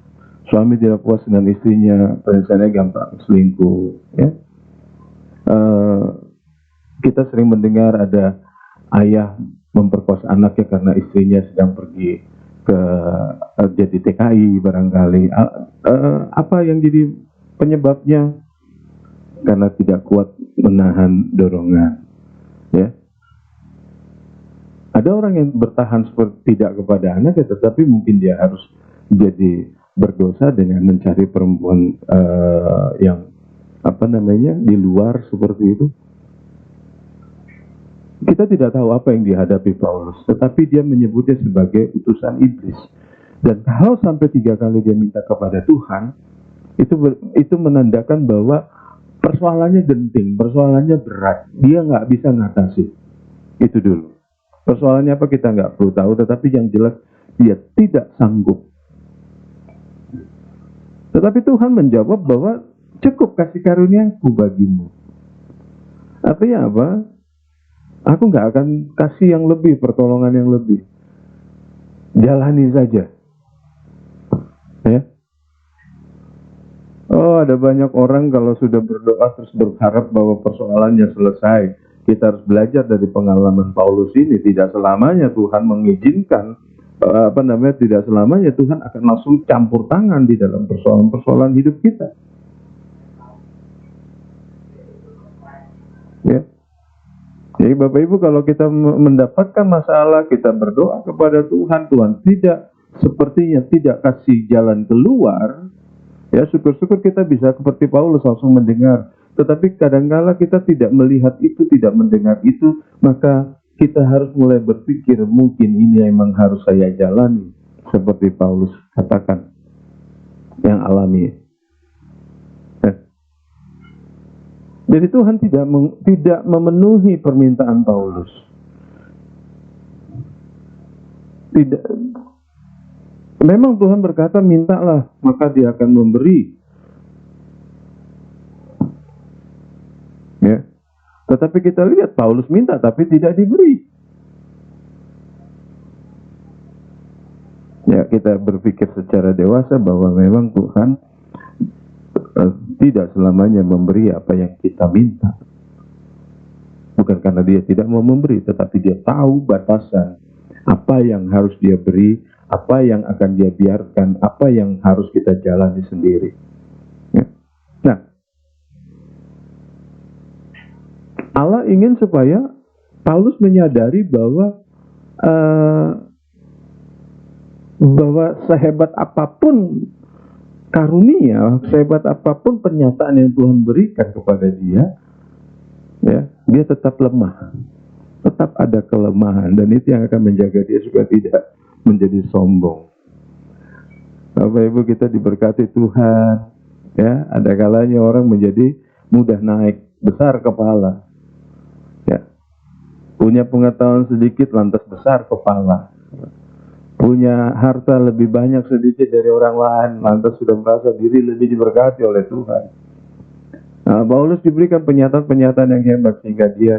Suami tidak puas dengan istrinya, penyelesaiannya gampang, selingkuh. Ya. Kita sering mendengar ada ayah memperkosa anaknya karena istrinya sedang pergi ke jadi TKI barangkali. Apa yang jadi penyebabnya? Karena tidak kuat menahan dorongan. Ya. Ada orang yang bertahan seperti tidak kepada anaknya, tetapi mungkin dia harus jadi berdosa dengan mencari perempuan yang di luar seperti itu. Kita tidak tahu apa yang dihadapi Paulus, tetapi dia menyebutnya sebagai utusan iblis. Dan kalau sampai 3 kali dia minta kepada Tuhan, itu menandakan bahwa persoalannya genting, persoalannya berat. Dia nggak bisa ngatasi. Itu dulu. Persoalannya apa kita nggak perlu tahu, tetapi yang jelas dia tidak sanggup. Tetapi Tuhan menjawab bahwa cukup kasih karunia-Ku bagimu. Artinya apa? Aku nggak akan kasih yang lebih, pertolongan yang lebih. Jalani saja. Ya. Oh, ada banyak orang kalau sudah berdoa terus berharap bahwa persoalannya selesai. Kita harus belajar dari pengalaman Paulus ini. Tidak selamanya Tuhan mengizinkan, tidak selamanya Tuhan akan langsung campur tangan di dalam persoalan-persoalan hidup kita. Ya. Jadi Bapak Ibu, kalau kita mendapatkan masalah, kita berdoa kepada Tuhan, Tuhan sepertinya tidak kasih jalan keluar, ya syukur-syukur kita bisa seperti Paulus langsung mendengar. Tetapi kadang-kala kita tidak melihat itu, tidak mendengar itu, maka kita harus mulai berpikir, mungkin ini memang harus saya jalani, seperti Paulus katakan, yang alami. Jadi Tuhan tidak memenuhi permintaan Paulus. Tidak. Memang Tuhan berkata, mintalah, maka Dia akan memberi. Ya. Tetapi kita lihat Paulus minta, tapi tidak diberi. Ya, kita berpikir secara dewasa bahwa memang Tuhan tidak selamanya memberi apa yang kita minta. Bukan karena Dia tidak mau memberi, tetapi Dia tahu batasan apa yang harus Dia beri, apa yang akan Dia biarkan, apa yang harus kita jalani sendiri. Ya. Nah, Allah ingin supaya Paulus menyadari bahwa sehebat apapun karunia, sehebat apapun pernyataan yang Tuhan berikan kepada dia, ya, dia tetap lemah, tetap ada kelemahan, dan itu yang akan menjaga dia supaya tidak menjadi sombong. Bapak Ibu, kita diberkati Tuhan, ya, ada kalanya orang menjadi mudah naik, besar kepala, ya, punya pengetahuan sedikit lantas besar kepala. Punya harta lebih banyak sedikit dari orang lain, lantas sudah merasa diri lebih diberkati oleh Tuhan. Nah, Paulus diberikan pernyataan yang hebat sehingga dia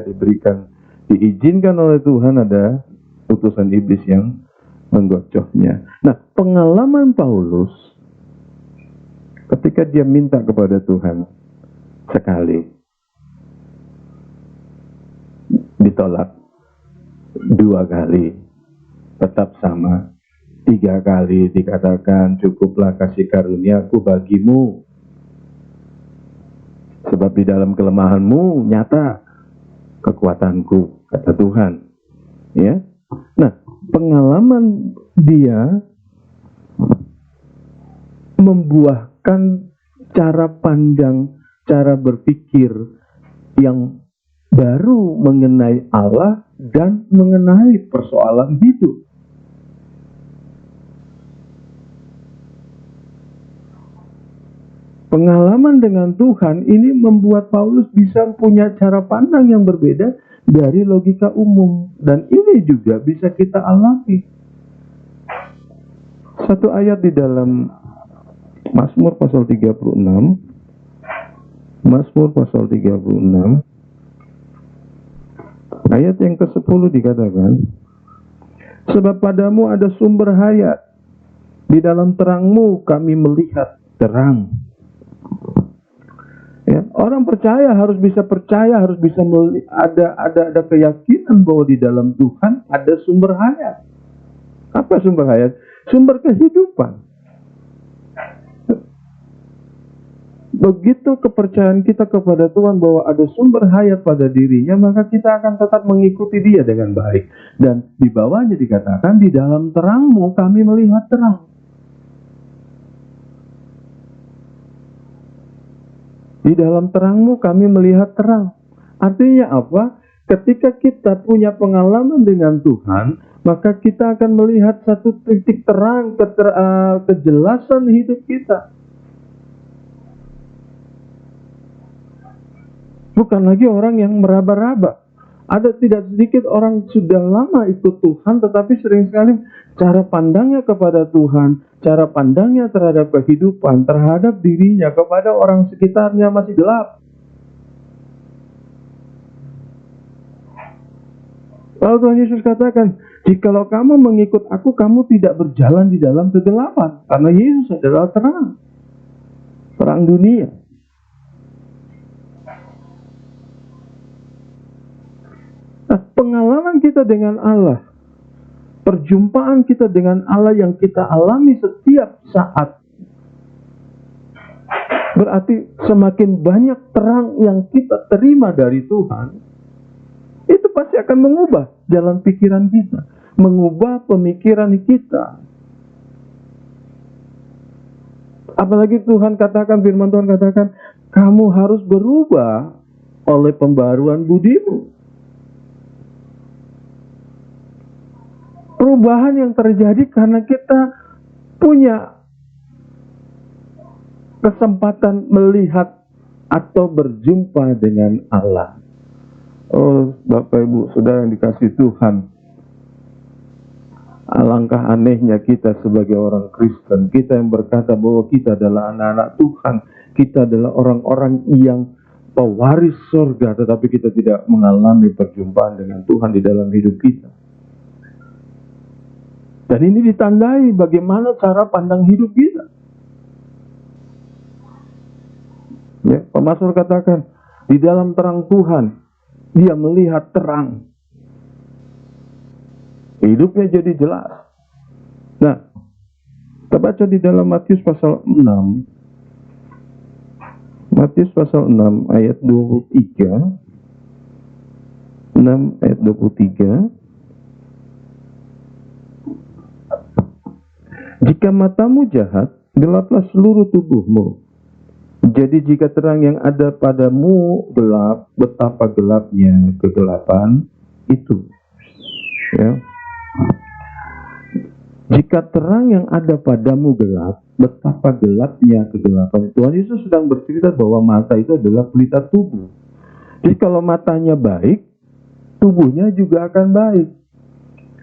diizinkan oleh Tuhan ada utusan iblis yang menggocohnya. Nah, pengalaman Paulus ketika dia minta kepada Tuhan sekali, ditolak, 2 kali, tetap sama. 3 kali dikatakan, cukuplah kasih karunia-Ku bagimu, sebab di dalam kelemahanmu nyata kekuatan-Ku, kata Tuhan. Ya. Nah, pengalaman dia membuahkan cara pandang, cara berpikir yang baru mengenai Allah dan mengenai persoalan hidup. Pengalaman dengan Tuhan ini membuat Paulus bisa punya cara pandang yang berbeda dari logika umum. Dan ini juga bisa kita alami. Satu ayat di dalam Mazmur pasal 36. Mazmur pasal 36. Ayat yang ke-10 dikatakan, sebab padamu ada sumber hayat, di dalam terangmu kami melihat terang. Ya, orang percaya harus bisa ada keyakinan bahwa di dalam Tuhan ada sumber hayat. Apa sumber hayat? Sumber kehidupan. Begitu kepercayaan kita kepada Tuhan bahwa ada sumber hayat pada dirinya, maka kita akan tetap mengikuti Dia dengan baik. Dan di bawahnya dikatakan, di dalam terangmu kami melihat terang. Di dalam terangmu kami melihat terang. Artinya apa? Ketika kita punya pengalaman dengan Tuhan, maka kita akan melihat satu titik terang, kejelasan hidup kita. Bukan lagi orang yang meraba-raba. Ada tidak sedikit orang sudah lama ikut Tuhan, tetapi sering sekali cara pandangnya kepada Tuhan, cara pandangnya terhadap kehidupan, terhadap dirinya, kepada orang sekitarnya masih gelap. Lalu Tuhan Yesus katakan, jikalau kamu mengikut aku, kamu tidak berjalan di dalam kegelapan. Karena Yesus adalah terang. Terang dunia. Nah, pengalaman kita dengan Allah, perjumpaan kita dengan Allah yang kita alami setiap saat, berarti semakin banyak terang yang kita terima dari Tuhan, itu pasti akan mengubah jalan pikiran kita, mengubah pemikiran kita. Apalagi Tuhan katakan, firman Tuhan katakan, kamu harus berubah oleh pembaruan budimu. Perubahan yang terjadi karena kita punya kesempatan melihat atau berjumpa dengan Allah. Oh, Bapak Ibu, Saudara yang dikasihi Tuhan, alangkah anehnya kita sebagai orang Kristen, kita yang berkata bahwa kita adalah anak-anak Tuhan, kita adalah orang-orang yang pewaris surga, tetapi kita tidak mengalami perjumpaan dengan Tuhan di dalam hidup kita. Dan ini ditandai bagaimana cara pandang hidup kita. Ya, Pemasmur katakan, di dalam terang Tuhan, dia melihat terang. Hidupnya jadi jelas. Nah, kita baca di dalam Matius pasal 6. Matius pasal 6 ayat 23. 6 ayat 23. Jika matamu jahat, gelaplah seluruh tubuhmu. Jadi jika terang yang ada padamu gelap, betapa gelapnya kegelapan itu. Ya. Jika terang yang ada padamu gelap, betapa gelapnya kegelapan itu. Tuhan Yesus sedang bercerita bahwa mata itu adalah pelita tubuh. Jadi kalau matanya baik, tubuhnya juga akan baik.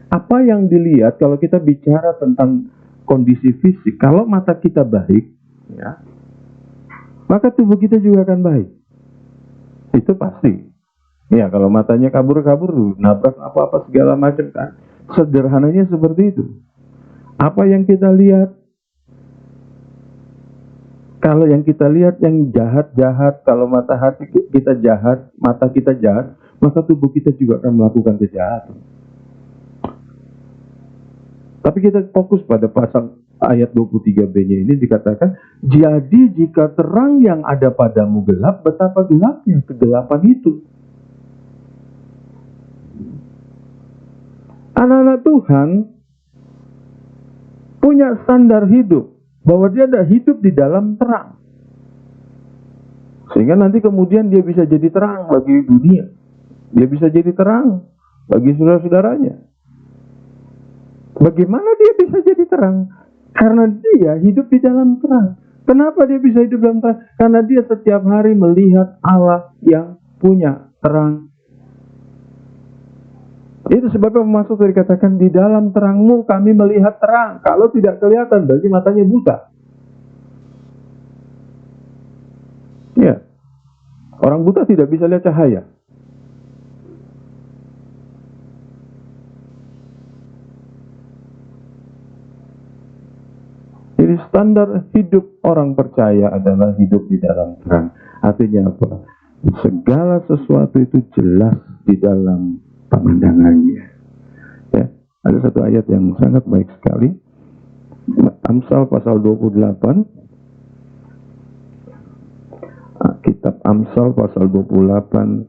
Apa yang dilihat kalau kita bicara tentang kondisi fisik, kalau mata kita baik, ya, maka tubuh kita juga akan baik. Itu pasti. Ya, kalau matanya kabur-kabur, nabrak apa-apa segala macam kan. Sederhananya seperti itu. Apa yang kita lihat, kalau yang kita lihat yang jahat-jahat, kalau mata hati kita jahat, mata kita jahat, maka tubuh kita juga akan melakukan kejahatan. Tapi kita fokus pada pasal ayat 23b-nya ini dikatakan, jadi jika terang yang ada padamu gelap, betapa gelapnya kegelapan itu. Anak-anak Tuhan punya standar hidup, bahwa dia ada hidup di dalam terang. Sehingga nanti kemudian dia bisa jadi terang bagi dunia. Dia bisa jadi terang bagi saudara-saudaranya. Bagaimana dia bisa jadi terang? Karena dia hidup di dalam terang. Kenapa dia bisa hidup dalam terang? Karena dia setiap hari melihat Allah yang punya terang. Itu sebabnya Pemasmur tadi dikatakan, di dalam terangmu kami melihat terang. Kalau tidak kelihatan, berarti matanya buta. Ya, orang buta tidak bisa lihat cahaya. Jadi standar hidup orang percaya adalah hidup di dalam terang. Artinya apa? Segala sesuatu itu jelas di dalam pandangannya. Ya, ada satu ayat yang sangat baik sekali. Amsal pasal 28. Kitab Amsal pasal 28.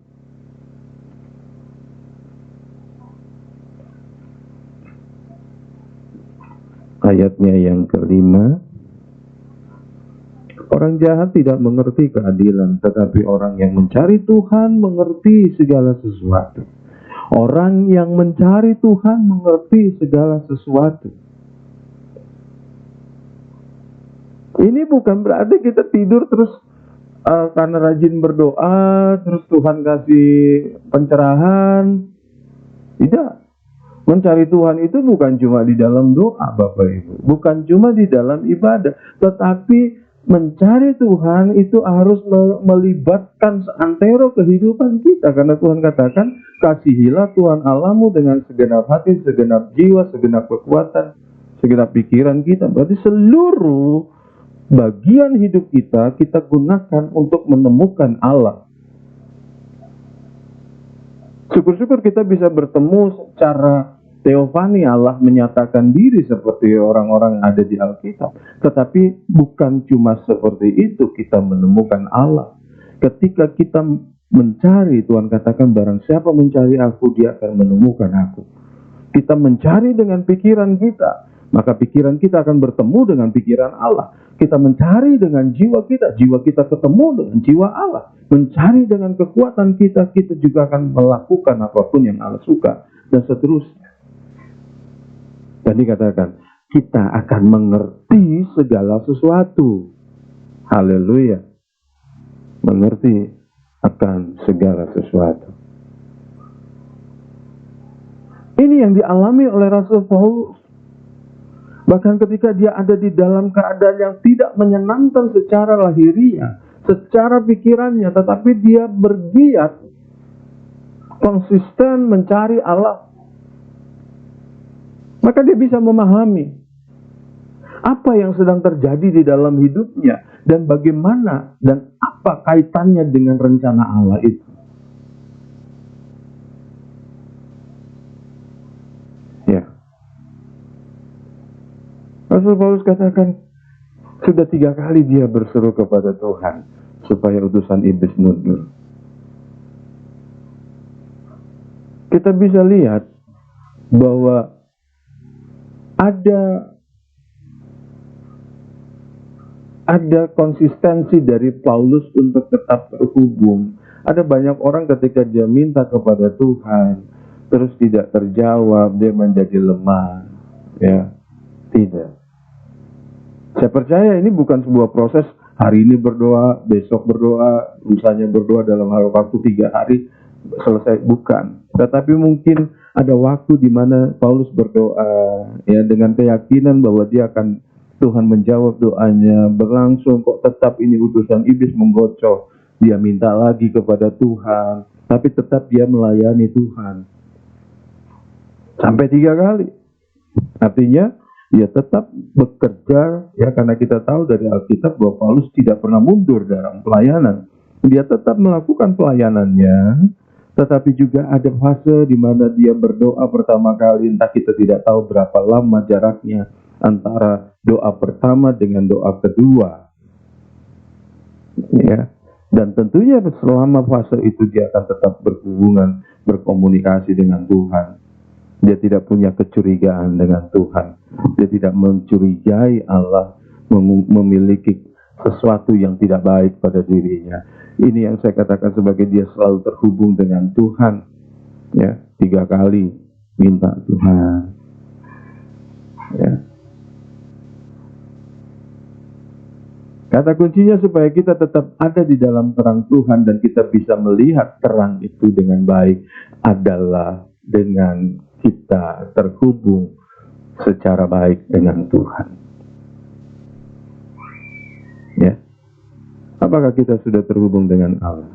Ayatnya yang kelima. Orang jahat tidak mengerti keadilan, tetapi orang yang mencari Tuhan mengerti segala sesuatu. Orang yang mencari Tuhan mengerti segala sesuatu. Ini bukan berarti kita tidur terus karena rajin berdoa, terus Tuhan kasih pencerahan. Tidak. Mencari Tuhan itu bukan cuma di dalam doa, Bapak Ibu. Bukan cuma di dalam ibadah. Tetapi mencari Tuhan itu harus melibatkan seantero kehidupan kita. Karena Tuhan katakan, kasihilah Tuhan Allahmu dengan segenap hati, segenap jiwa, segenap kekuatan, segenap pikiran kita. Berarti seluruh bagian hidup kita, kita gunakan untuk menemukan Allah. Syukur-syukur kita bisa bertemu secara teofani, Allah menyatakan diri seperti orang-orang yang ada di Alkitab. Tetapi bukan cuma seperti itu kita menemukan Allah. Ketika kita mencari, Tuhan katakan barang siapa mencari aku, dia akan menemukan aku. Kita mencari dengan pikiran kita, maka pikiran kita akan bertemu dengan pikiran Allah. Kita mencari dengan jiwa kita ketemu dengan jiwa Allah. Mencari dengan kekuatan kita, kita juga akan melakukan apapun yang Allah suka, dan seterusnya. Dan dikatakan, kita akan mengerti segala sesuatu. Haleluya. Mengerti akan segala sesuatu. Ini yang dialami oleh Rasul Paulus. Bahkan ketika dia ada di dalam keadaan yang tidak menyenangkan secara lahiriah, secara pikirannya, tetapi dia bergiat, konsisten mencari Allah. Maka dia bisa memahami apa yang sedang terjadi di dalam hidupnya, dan bagaimana dan apa kaitannya dengan rencana Allah itu. Ya. Rasul Paulus katakan, sudah 3 kali dia berseru kepada Tuhan supaya utusan iblis mundur. Kita bisa lihat bahwa ada konsistensi dari Paulus untuk tetap terhubung. Ada banyak orang ketika dia minta kepada Tuhan, terus tidak terjawab, dia menjadi lemah. Ya, tidak. Saya percaya ini bukan sebuah proses hari ini berdoa, besok berdoa, misalnya berdoa dalam waktu 3 hari selesai, bukan. Tetapi mungkin ada waktu di mana Paulus berdoa ya dengan keyakinan bahwa dia akan, Tuhan menjawab doanya, berlangsung kok tetap ini utusan iblis menggocok. Dia minta lagi kepada Tuhan, tapi tetap dia melayani Tuhan. Sampai 3 kali. Artinya dia tetap bekerja, ya, karena kita tahu dari Alkitab bahwa Paulus tidak pernah mundur dalam pelayanan. Dia tetap melakukan pelayanannya, tetapi juga ada fase di mana dia berdoa pertama kali, entah kita tidak tahu berapa lama jaraknya antara doa pertama dengan doa kedua. Ya, dan tentunya selama fase itu dia akan tetap berhubungan, berkomunikasi dengan Tuhan. Dia tidak punya kecurigaan dengan Tuhan. Dia tidak mencurigai Allah memiliki sesuatu yang tidak baik pada dirinya. Ini yang saya katakan sebagai dia selalu terhubung dengan Tuhan. Ya, 3 kali minta Tuhan. Ya. Kata kuncinya supaya kita tetap ada di dalam terang Tuhan dan kita bisa melihat terang itu dengan baik adalah dengan kita terhubung secara baik dengan Tuhan. Ya. Apakah kita sudah terhubung dengan Allah?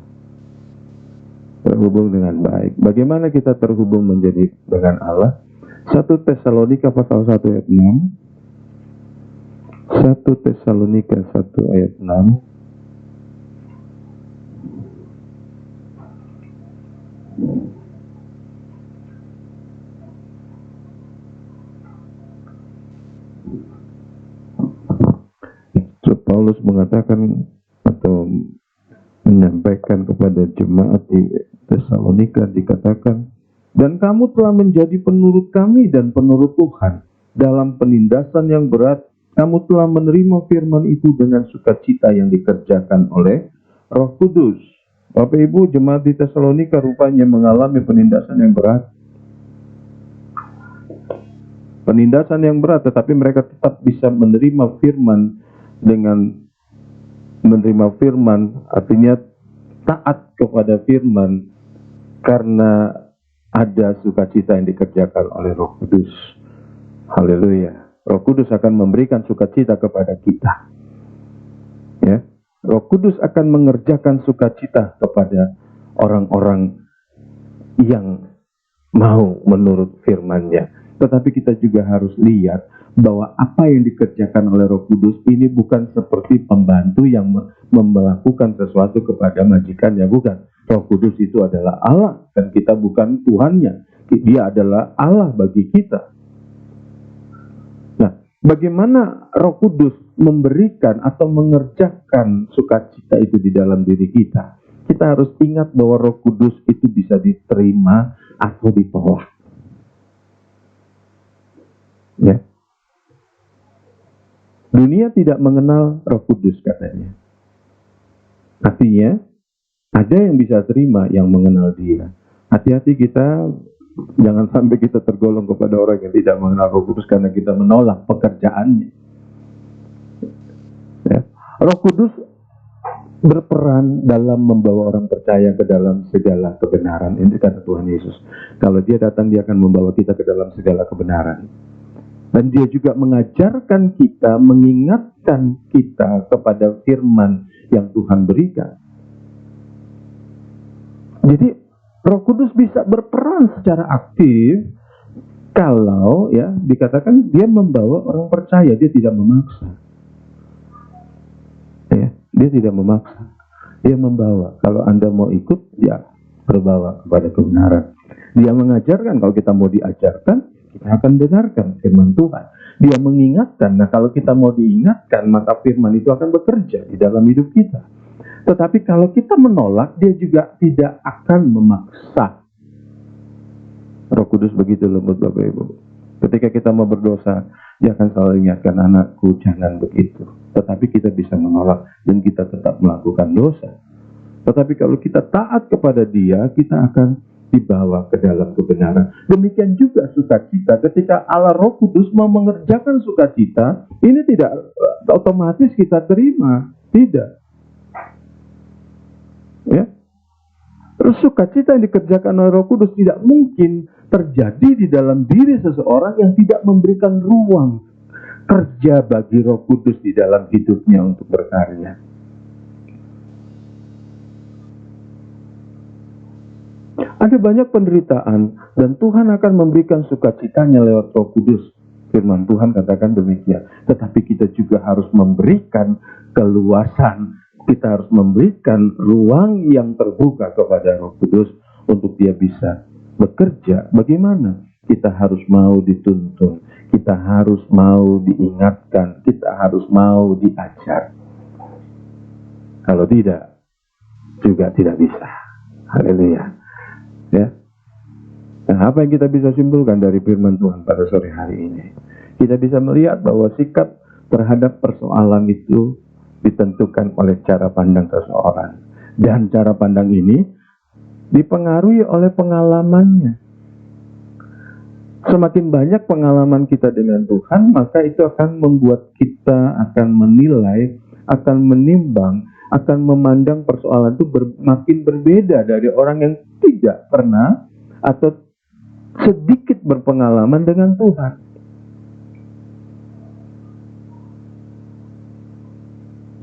Terhubung dengan baik. Bagaimana kita terhubung menjadi dengan Allah? 1 Tesalonika pasal 1 ayat 6. 1 Tesalonika 1 ayat 6. Paulus mengatakan atau menyampaikan kepada jemaat di Tesalonika, dikatakan, dan kamu telah menjadi penurut kami dan penurut Tuhan dalam penindasan yang berat kamu telah menerima firman itu dengan sukacita yang dikerjakan oleh Roh Kudus. Bapak Ibu, jemaat di Tesalonika rupanya mengalami penindasan yang berat. Penindasan yang berat, tetapi mereka tetap bisa menerima firman. Dengan menerima firman, artinya taat kepada firman, karena ada sukacita yang dikerjakan oleh Roh Kudus. Haleluya. Roh Kudus akan memberikan sukacita kepada kita. Ya. Roh Kudus akan mengerjakan sukacita kepada orang-orang yang mau menurut firman-Nya. Tetapi kita juga harus lihat bahwa apa yang dikerjakan oleh Roh Kudus ini bukan seperti pembantu yang melakukan sesuatu kepada majikannya, bukan. Roh Kudus itu adalah Allah dan kita bukan Tuhannya. Dia adalah Allah bagi kita. Nah, bagaimana Roh Kudus memberikan atau mengerjakan sukacita itu di dalam diri kita? Kita harus ingat bahwa Roh Kudus itu bisa diterima atau ditolak. Ya. Dunia tidak mengenal Roh Kudus katanya. Artinya, ada yang bisa terima yang mengenal Dia. Hati-hati kita, jangan sampai kita tergolong kepada orang yang tidak mengenal Roh Kudus karena kita menolak pekerjaannya. Ya. Roh Kudus berperan dalam membawa orang percaya ke dalam segala kebenaran. Ini kata Tuhan Yesus. Kalau Dia datang, Dia akan membawa kita ke dalam segala kebenaran. Dan Dia juga mengajarkan kita, mengingatkan kita kepada firman yang Tuhan berikan. Jadi Roh Kudus bisa berperan secara aktif kalau ya dikatakan Dia membawa orang percaya, Dia tidak memaksa. Ya, Dia tidak memaksa. Dia membawa. Kalau Anda mau ikut, Dia berbawa kepada kebenaran. Dia mengajarkan, kalau kita mau diajarkan, kita akan dengarkan firman Tuhan. Dia mengingatkan. Nah, kalau kita mau diingatkan, maka firman itu akan bekerja di dalam hidup kita. Tetapi kalau kita menolak, Dia juga tidak akan memaksa. Roh Kudus begitu lembut, Bapak Ibu. Ketika kita mau berdosa, Dia akan selalu ingatkan, anakku jangan begitu. Tetapi kita bisa menolak dan kita tetap melakukan dosa. Tetapi kalau kita taat kepada Dia, kita akan dibawa ke dalam kebenaran. Demikian juga sukacita. Ketika Allah Roh Kudus mau mengerjakan sukacita, ini tidak otomatis kita terima. Tidak. Ya. Terus sukacita yang dikerjakan oleh Roh Kudus tidak mungkin terjadi di dalam diri seseorang yang tidak memberikan ruang kerja bagi Roh Kudus di dalam hidupnya untuk berkarya. Ada banyak penderitaan dan Tuhan akan memberikan sukacitanya lewat Roh Kudus. Firman Tuhan katakan demikian. Tetapi kita juga harus memberikan keluasan. Kita harus memberikan ruang yang terbuka kepada Roh Kudus untuk Dia bisa bekerja. Bagaimana? Kita harus mau dituntun. Kita harus mau diingatkan. Kita harus mau diajar. Kalau tidak, juga tidak bisa. Haleluya. Ya. Nah, apa yang kita bisa simpulkan dari firman Tuhan pada sore hari ini? Kita bisa melihat bahwa sikap terhadap persoalan itu ditentukan oleh cara pandang seseorang. Dan cara pandang ini dipengaruhi oleh pengalamannya. Semakin banyak pengalaman kita dengan Tuhan, maka itu akan membuat kita akan menilai, akan menimbang, akan memandang persoalan itu makin berbeda dari orang yang tidak pernah atau sedikit berpengalaman dengan Tuhan.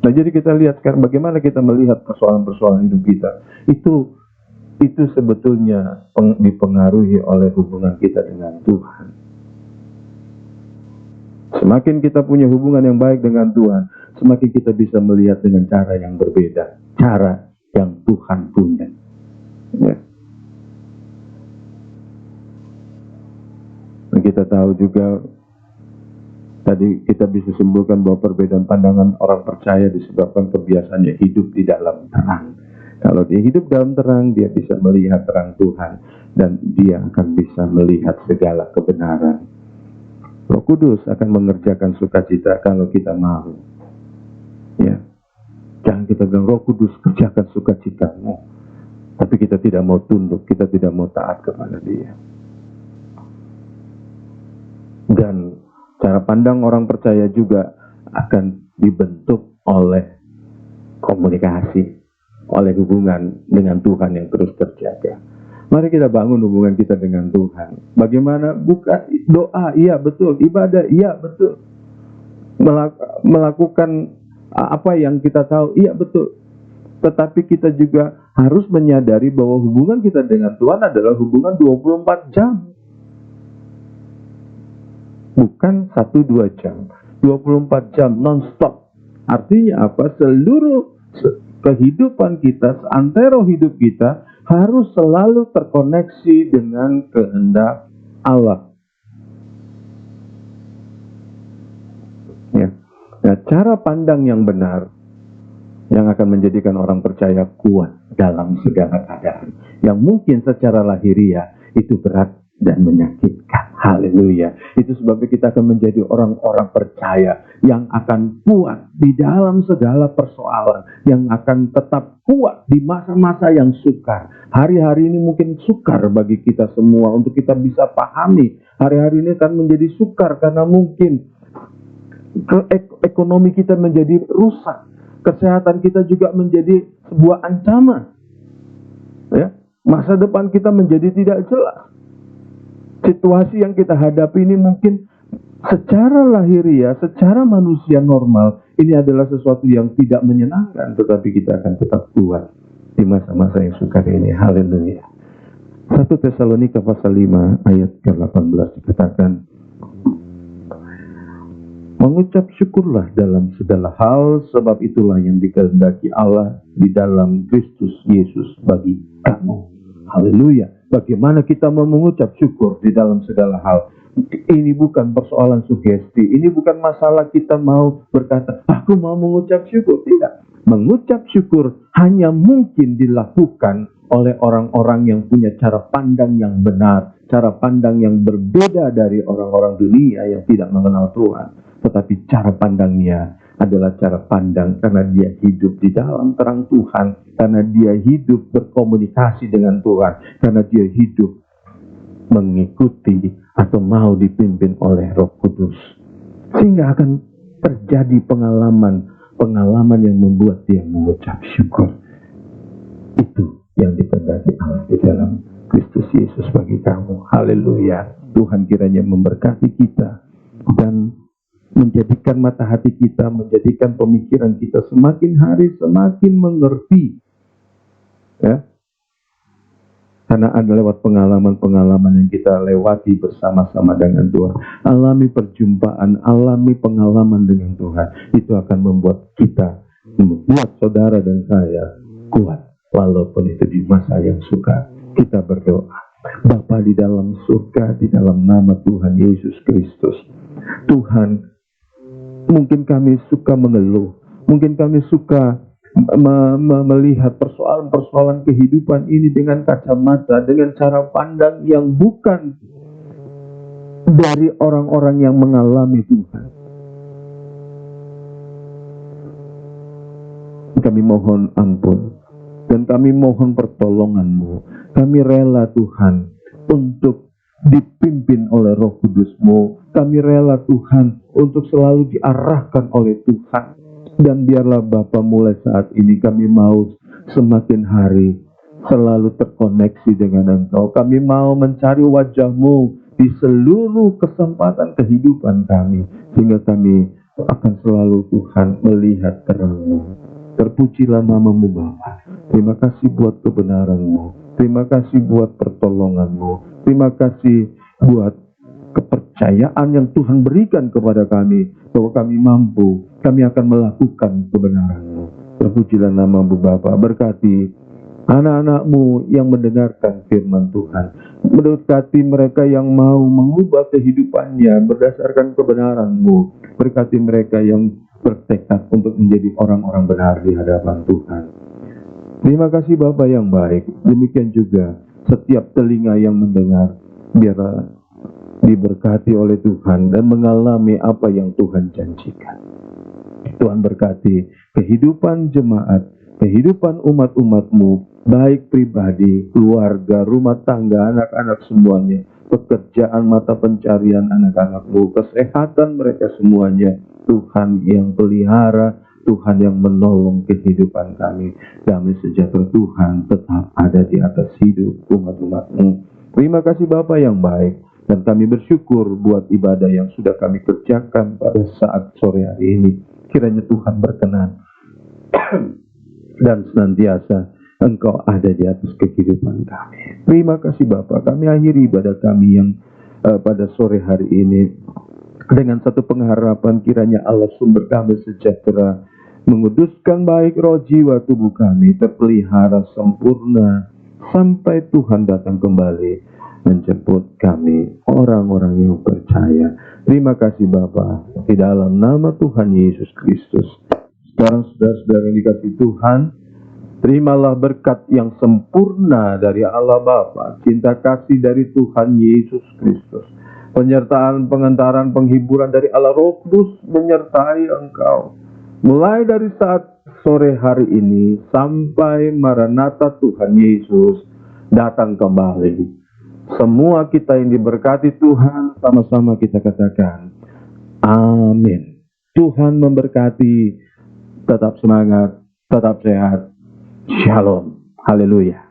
Nah, jadi kita lihat sekarang bagaimana kita melihat persoalan-persoalan hidup kita. Itu sebetulnya dipengaruhi oleh hubungan kita dengan Tuhan. Semakin kita punya hubungan yang baik dengan Tuhan, semakin kita bisa melihat dengan cara yang berbeda, cara yang Tuhan punya. Ya. Dan kita tahu juga, tadi kita bisa simpulkan bahwa perbedaan pandangan orang percaya disebabkan kebiasaannya hidup di dalam terang. Kalau dia hidup dalam terang, dia bisa melihat terang Tuhan dan dia akan bisa melihat segala kebenaran. Roh Kudus akan mengerjakan sukacita kalau kita mau. Ya, jangan kita bilang Roh Kudus kerjakan sukacitamu, tapi kita tidak mau tunduk, kita tidak mau taat kepada Dia. Dan cara pandang orang percaya juga akan dibentuk oleh komunikasi, oleh hubungan dengan Tuhan yang terus terjaga. Mari kita bangun hubungan kita dengan Tuhan. Bagaimana? Bukan doa, iya betul. Ibadah, iya betul. Melakukan apa yang kita tahu, iya betul. Tetapi kita juga harus menyadari bahwa hubungan kita dengan Tuhan adalah hubungan 24 jam. Bukan 1-2 jam. 24 jam non-stop. Artinya apa? Seluruh kehidupan kita, seantero hidup kita harus selalu terkoneksi dengan kehendak Allah. Ya. Nah, cara pandang yang benar yang akan menjadikan orang percaya kuat dalam segala keadaan. Yang mungkin secara lahiriah itu berat dan menyakitkan. Haleluya. Itu sebabnya kita akan menjadi orang-orang percaya yang akan kuat di dalam segala persoalan, yang akan tetap kuat di masa-masa yang sukar. Hari-hari ini mungkin sukar bagi kita semua untuk kita bisa pahami. Hari-hari ini akan menjadi sukar karena mungkin ekonomi kita menjadi rusak. Kesehatan kita juga menjadi sebuah ancaman. Ya, masa depan kita menjadi tidak jelas. Situasi yang kita hadapi ini mungkin secara lahiriah, secara manusia normal, ini adalah sesuatu yang tidak menyenangkan, tetapi kita akan tetap kuat di masa-masa yang sukar ini. Haleluya. 1 Tesalonika pasal 5 ayat ke-18 dikatakan, mengucap syukurlah dalam segala hal, sebab itulah yang dikehendaki Allah di dalam Kristus Yesus bagi kamu. Haleluya. Bagaimana kita mau mengucap syukur di dalam segala hal? Ini bukan persoalan sugesti. Ini bukan masalah kita mau berkata, aku mau mengucap syukur. Tidak. Mengucap syukur hanya mungkin dilakukan oleh orang-orang yang punya cara pandang yang benar. Cara pandang yang berbeda dari orang-orang dunia yang tidak mengenal Tuhan. Tetapi cara pandangnya adalah cara pandang karena dia hidup di dalam terang Tuhan, karena dia hidup berkomunikasi dengan Tuhan, karena dia hidup mengikuti atau mau dipimpin oleh Roh Kudus. Sehingga akan terjadi pengalaman yang membuat dia mengucap syukur. Itu yang dikehendaki Allah di dalam Kristus Yesus bagi kamu. Haleluya. Tuhan kiranya memberkati kita dan menjadikan mata hati kita, menjadikan pemikiran kita semakin hari semakin mengerti. Ya. Karena ada lewat pengalaman-pengalaman yang kita lewati bersama-sama dengan Tuhan. Alami perjumpaan, alami pengalaman dengan Tuhan. Itu akan membuat kita, membuat saudara dan saya kuat. Walaupun itu di masa yang sukar. Kita berdoa. Bapa di dalam surga, di dalam nama Tuhan Yesus Kristus. Tuhan, mungkin kami suka mengeluh, mungkin kami suka melihat persoalan-persoalan kehidupan ini dengan kacamata, dengan cara pandang yang bukan dari orang-orang yang mengalami Tuhan. Kami mohon ampun dan kami mohon pertolongan-Mu. Kami rela Tuhan untuk dipimpin oleh Roh Kudus-Mu. Kami rela Tuhan untuk selalu diarahkan oleh Tuhan. Dan biarlah Bapa mulai saat ini kami mau semakin hari selalu terkoneksi dengan Engkau. Kami mau mencari wajah-Mu di seluruh kesempatan kehidupan kami. Sehingga kami akan selalu Tuhan melihat terang-Mu. Terpujilah nama-Mu Bapa. Terima kasih buat kebenaran-Mu. Terima kasih buat pertolongan-Mu. Terima kasih buat kepercayaan yang Tuhan berikan kepada kami, bahwa kami mampu, kami akan melakukan kebenaran-Mu. Terpujilah nama-Mu Bapa. Berkati anak-anak-Mu yang mendengarkan firman Tuhan. Berkati mereka yang mau mengubah kehidupannya berdasarkan kebenaran-Mu. Berkati mereka yang bertekad untuk menjadi orang-orang benar di hadapan Tuhan. Terima kasih Bapa yang baik. Demikian juga setiap telinga yang mendengar, biarlah diberkati oleh Tuhan dan mengalami apa yang Tuhan janjikan. Tuhan berkati kehidupan jemaat, kehidupan umat-umat-Mu, baik pribadi, keluarga, rumah tangga, anak-anak semuanya, pekerjaan mata pencarian anak-anak-Mu, kesehatan mereka semuanya. Tuhan yang pelihara, Tuhan yang menolong kehidupan kami. Damai sejahtera Tuhan tetap ada di atas hidup umat-umat-Mu. Terima kasih Bapa yang baik, dan kami bersyukur buat ibadah yang sudah kami kerjakan pada saat sore hari ini. Kiranya Tuhan berkenan dan senantiasa Engkau ada di atas kehidupan kami. Terima kasih Bapa. Kami akhiri ibadah kami yang pada sore hari ini dengan satu pengharapan, kiranya Allah sumber damai sejahtera menguduskan baik roh jiwa tubuh kami terpelihara sempurna sampai Tuhan datang kembali menjemput kami, orang-orang yang percaya. Terima kasih Bapa, di dalam nama Tuhan Yesus Kristus. Sekarang saudara-saudara yang dikasihi Tuhan, terimalah berkat yang sempurna dari Allah Bapa, cinta kasih dari Tuhan Yesus Kristus, penyertaan, pengentaran, penghiburan dari Allah Roh Kudus menyertai engkau, mulai dari saat sore hari ini sampai Maranatha Tuhan Yesus datang kembali. Semua kita yang diberkati Tuhan, sama-sama kita katakan amin. Tuhan memberkati. Tetap semangat, tetap sehat. Shalom. Haleluya.